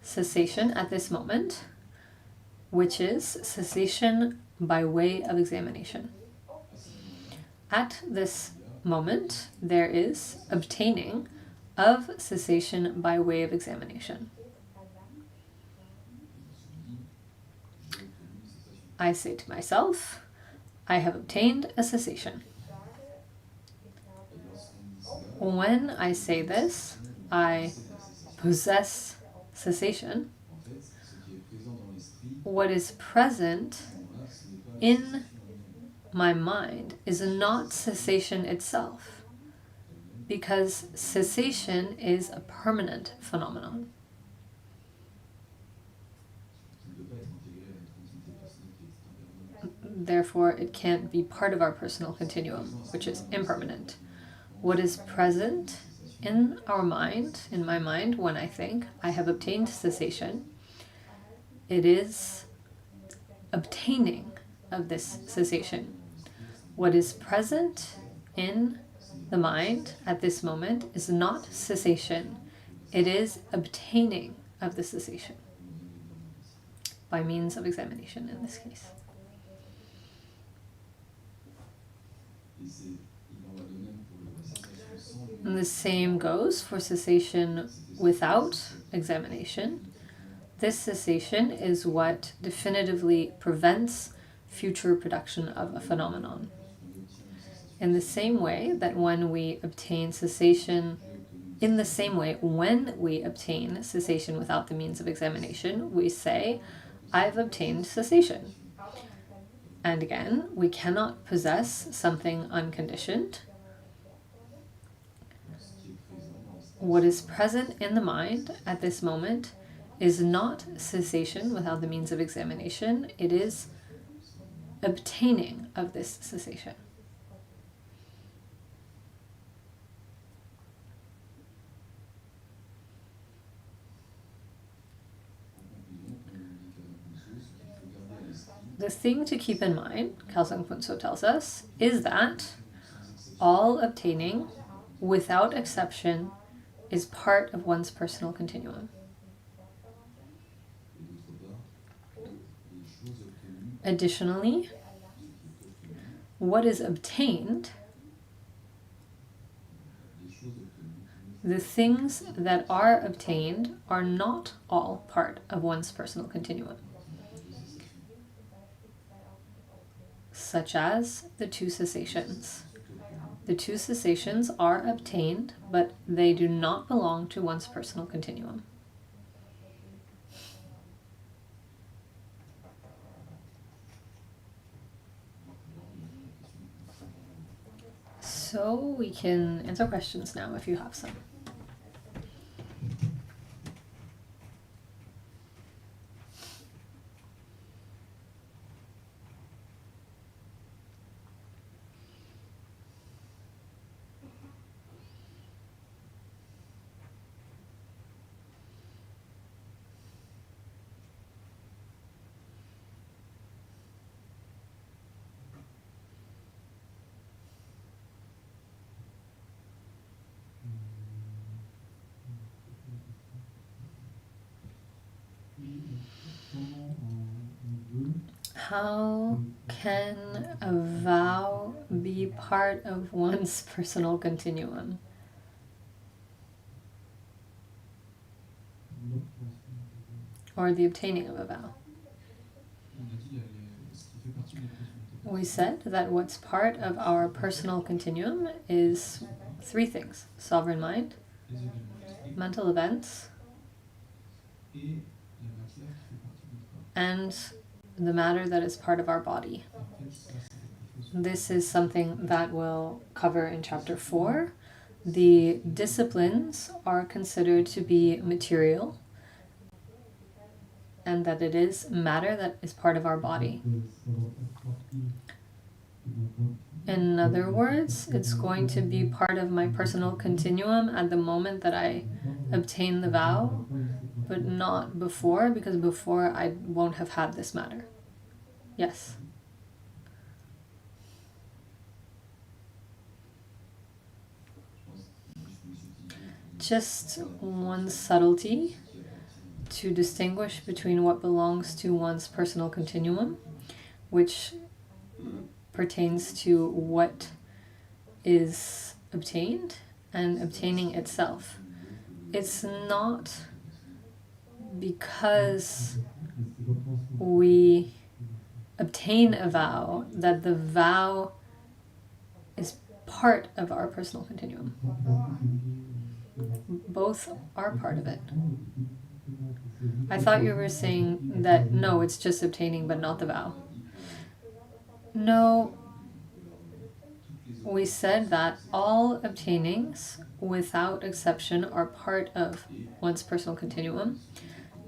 cessation at this moment, which is cessation by way of examination. At this moment, there is obtaining of cessation by way of examination. I say to myself, I have obtained a cessation. When I say this, I possess cessation. What is present in my mind is not cessation itself, because cessation is a permanent phenomenon. Therefore, it can't be part of our personal continuum, which is impermanent. What is present in our mind, in my mind, when I think I have obtained cessation, it is obtaining of this cessation. What is present in the mind at this moment is not cessation. It is obtaining of the cessation by means of examination in this case. And the same goes for cessation without examination. This cessation is what definitively prevents future production of a phenomenon. In the same way that when we obtain cessation, without the means of examination, we say, I've obtained cessation. And again, we cannot possess something unconditioned. What is present in the mind at this moment is not cessation without the means of examination. It is obtaining of this cessation. the thing to keep in mind, Khelzang Puntso tells us, is that all obtaining, without exception, is part of one's personal continuum. Additionally, what is obtained, the things that are obtained are not all part of one's personal continuum, such as the two cessations. The two cessations are obtained, but they do not belong to one's personal continuum. So we can answer questions now if you have some. How can a vow be part of one's personal continuum? Or the obtaining of a vow? We said that what's part of our personal continuum is three things: sovereign mind, mental events, and the matter that is part of our body. This is something that we'll cover in chapter 4. The disciplines are considered to be material, and that it is matter that is part of our body. In other words, it's going to be part of my personal continuum at the moment that I obtain the vow, but not before, because before I won't have had this matter. Yes? Just one subtlety to distinguish between what belongs to one's personal continuum, which pertains to what is obtained, and obtaining itself. It's not because we obtain a vow that the vow is part of our personal continuum. Both are part of it. I thought you were saying that no, it's just obtaining but not the vow. No, we said that all obtainings, without exception, are part of one's personal continuum.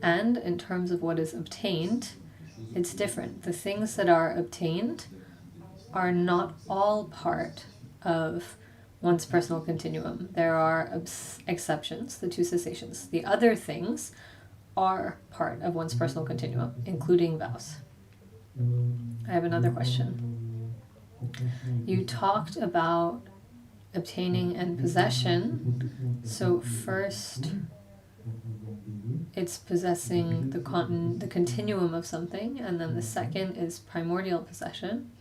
And in terms of what is obtained, it's different. The things that are obtained are not all part of one's personal continuum. There are exceptions, the two cessations. The other things are part of one's personal continuum, including vows. I have another question. You talked about obtaining and possession. So first, it's possessing the continuum of something, and then the second is primordial possession.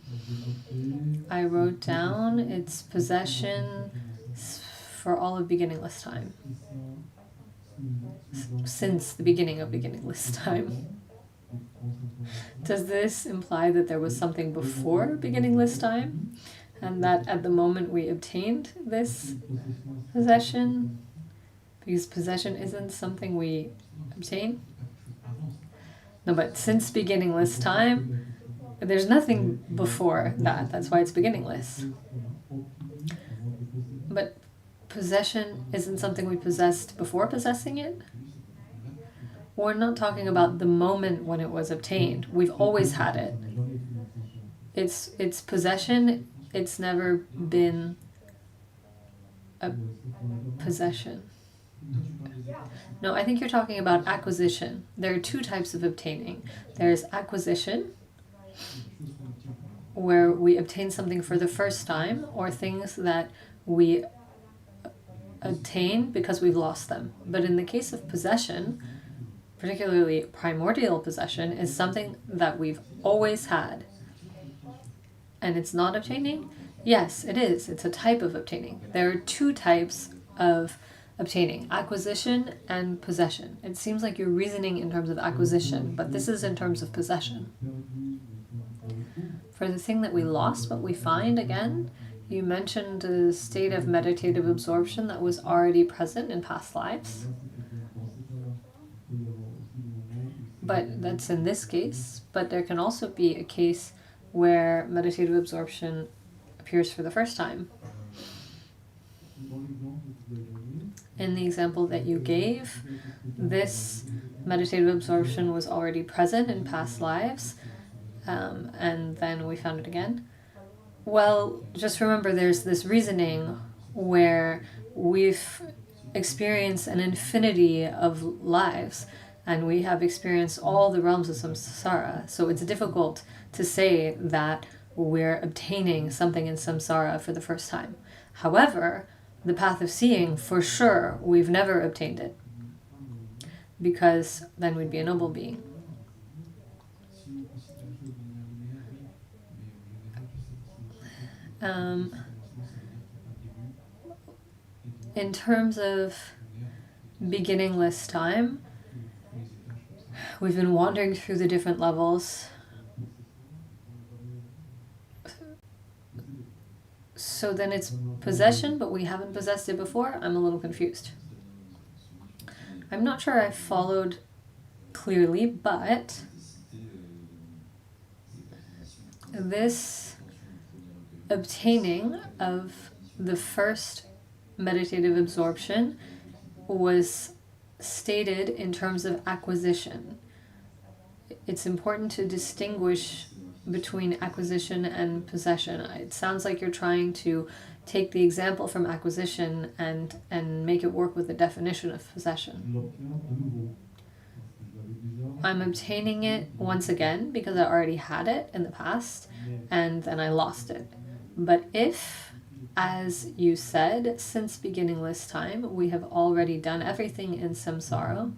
I wrote down it's possession for all of beginningless time. Since the beginning of beginningless time. Does this imply that there was something before beginningless time, and that at the moment we obtained this possession, because possession isn't something we obtain? No, but since beginningless time, there's nothing before that. That's why it's beginningless. But possession isn't something we possessed before possessing it? We're not talking about the moment when it was obtained. We've always had it. It's possession. It's never been a possession. No, I think you're talking about acquisition. There are two types of obtaining. There's acquisition, where we obtain something for the first time, or things that we attain because we've lost them. But in the case of possession, particularly primordial possession, is something that we've always had. And it's not obtaining? Yes, it is. It's a type of obtaining. There are two types of obtaining: acquisition and possession. It seems like you're reasoning in terms of acquisition, but this is in terms of possession. For the thing that we lost but we find again, you mentioned a state of meditative absorption that was already present in past lives. But that's in this case. But there can also be a case where meditative absorption appears for the first time. In the example that you gave, this meditative absorption was already present in past lives, and then we found it again. Well, just remember there's this reasoning where we've experienced an infinity of lives, and we have experienced all the realms of samsara, so it's difficult to say that we're obtaining something in samsara for the first time. However, the path of seeing, for sure, we've never obtained it, because then we'd be a noble being. In terms of beginningless time, we've been wandering through the different levels. So then it's possession, but we haven't possessed it before? I'm a little confused. I'm not sure I followed clearly, but this obtaining of the first meditative absorption was stated in terms of acquisition. It's important to distinguish between acquisition and possession. It sounds like you're trying to take the example from acquisition and make it work with the definition of possession. I'm obtaining it once again because I already had it in the past and then I lost it. But if, as you said, since beginningless time, we have already done everything in samsara,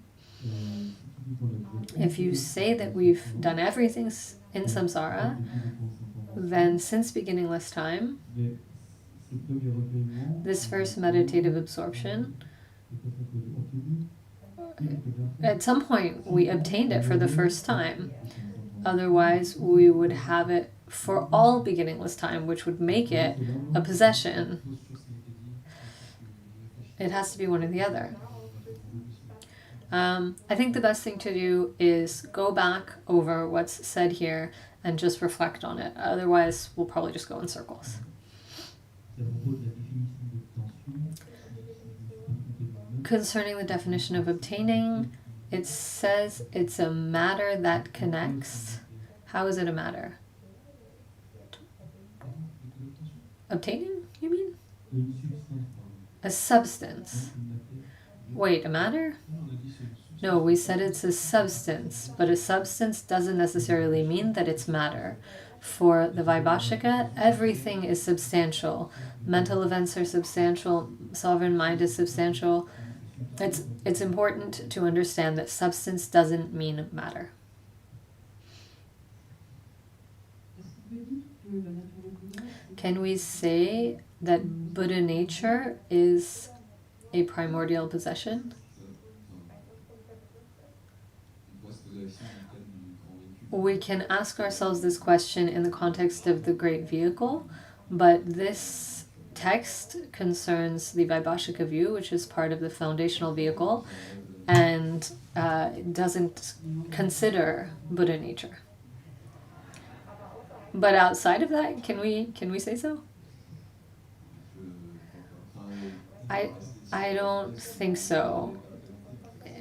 if you say that we've done everything in samsara, then since beginningless time, this first meditative absorption, at some point we obtained it for the first time. Otherwise, we would have it for all beginningless time, which would make it a possession. It has to be one or the other. I think the best thing to do is go back over what's said here and just reflect on it. Otherwise, we'll probably just go in circles. Concerning the definition of obtaining, it says it's a matter that connects. How is it a matter? Obtaining, you mean? A substance. Wait, a matter? No, we said it's a substance, but a substance doesn't necessarily mean that it's matter. For the Vaibhashika, everything is substantial. Mental events are substantial, sovereign mind is substantial. It's important to understand that substance doesn't mean matter. Can we say that Buddha nature is a primordial possession? We can ask ourselves this question in the context of the Great Vehicle, but this text concerns the Vaibhashika view, which is part of the foundational vehicle, and doesn't consider Buddha nature. But outside of that, can we say so? I don't think so.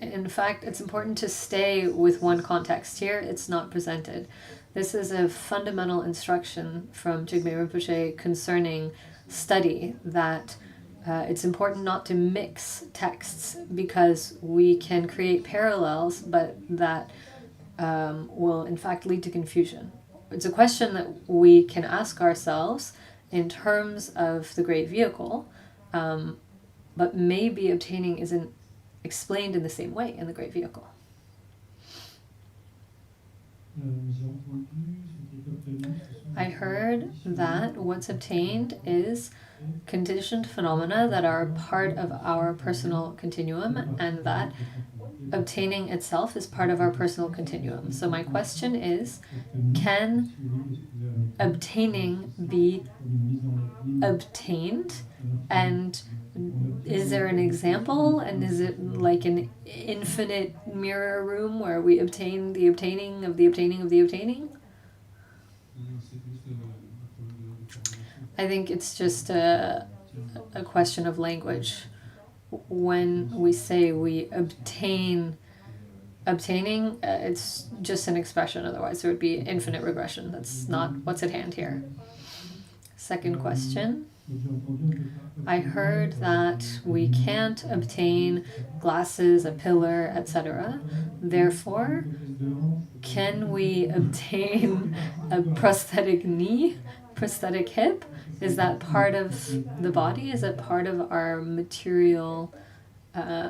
In fact, it's important to stay with one context here. It's not presented. This is a fundamental instruction from Jigmé Rinpoché concerning study, that it's important not to mix texts because we can create parallels, but that will in fact lead to confusion. it's a question that we can ask ourselves in terms of the great vehicle, but maybe obtaining isn't explained in the same way in the great vehicle. I heard that what's obtained is conditioned phenomena that are part of our personal continuum, and that obtaining itself is part of our personal continuum. So my question is, can obtaining be obtained? And is there an example? And is it like an infinite mirror room where we obtain the obtaining of the obtaining of the obtaining? I think it's just a question of language. When we say we obtaining, it's just an expression, otherwise there would be infinite regression. That's not what's at hand here. Second question. I heard that we can't obtain glasses, a pillar, etc. Therefore, can we obtain a prosthetic knee, prosthetic hip? Is that part of the body? Is it part of our material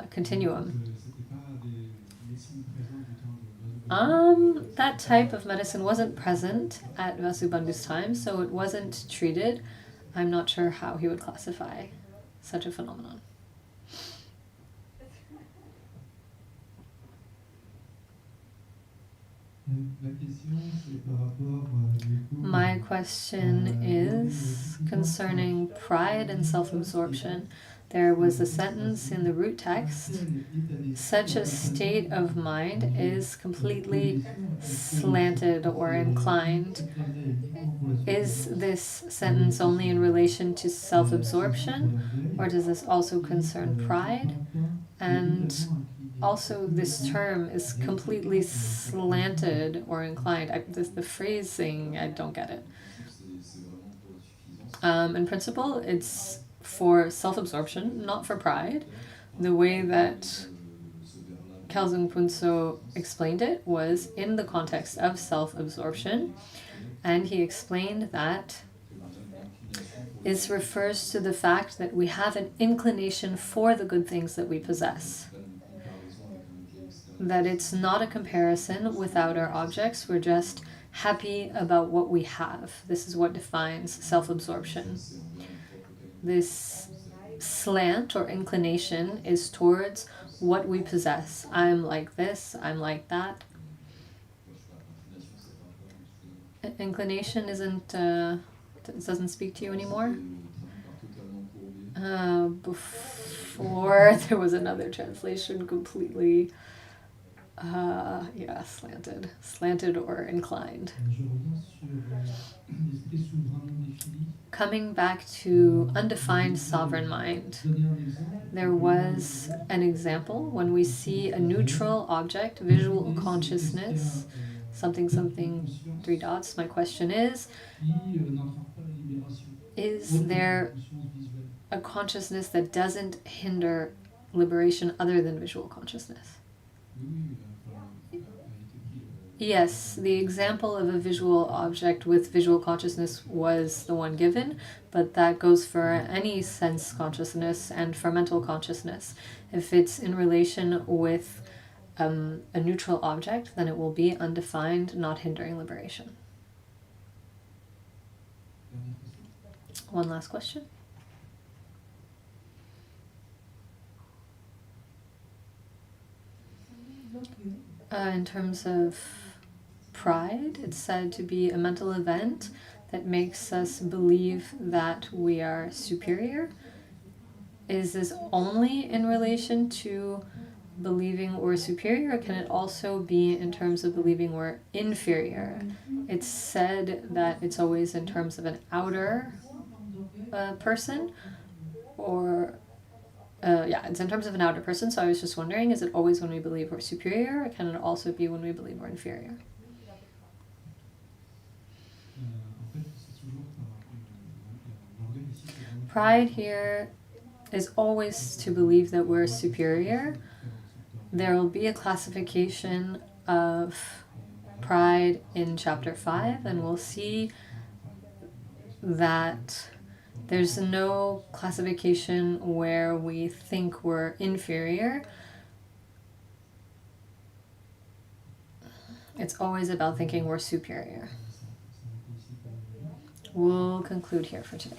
continuum? That type of medicine wasn't present at Vasubandhu's time, so it wasn't treated. I'm not sure how he would classify such a phenomenon. My question is concerning pride and self-absorption. There was a sentence in the root text, such a state of mind is completely slanted or inclined. Is this sentence only in relation to self-absorption, or does this also concern pride? And also this term is completely slanted or inclined. The phrasing, I don't get it. In principle, it's for self-absorption, not for pride. The way that Khelzang Puntso explained it was in the context of self-absorption, and he explained that this refers to the fact that we have an inclination for the good things that we possess. That it's not a comparison without our objects, we're just happy about what we have. This is what defines self-absorption. This slant or inclination is towards what we possess. I'm like this, I'm like that. Inclination doesn't speak to you anymore? Before there was another translation completely, slanted or inclined. Coming back to undefined sovereign mind, there was an example when we see a neutral object, visual consciousness, something, 3 dots. My question is there a consciousness that doesn't hinder liberation other than visual consciousness? Yes, the example of a visual object with visual consciousness was the one given, but that goes for any sense consciousness and for mental consciousness. If it's in relation with a neutral object, then it will be undefined, not hindering liberation. One last question. In terms of pride, it's said to be a mental event that makes us believe that we are superior. Is this only in relation to believing we're superior, or can it also be in terms of believing we're inferior? It's said that it's always in terms of an outer person, or it's in terms of an outer person. So I was just wondering, is it always when we believe we're superior, or can it also be when we believe we're inferior? Pride here is always to believe that we're superior. There will be a classification of pride in chapter 5, and we'll see that there's no classification where we think we're inferior. It's always about thinking we're superior. We'll conclude here for today.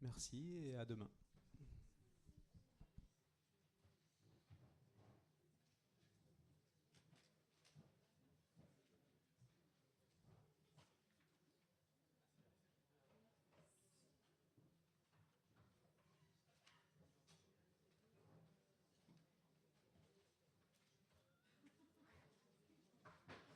Merci et à demain.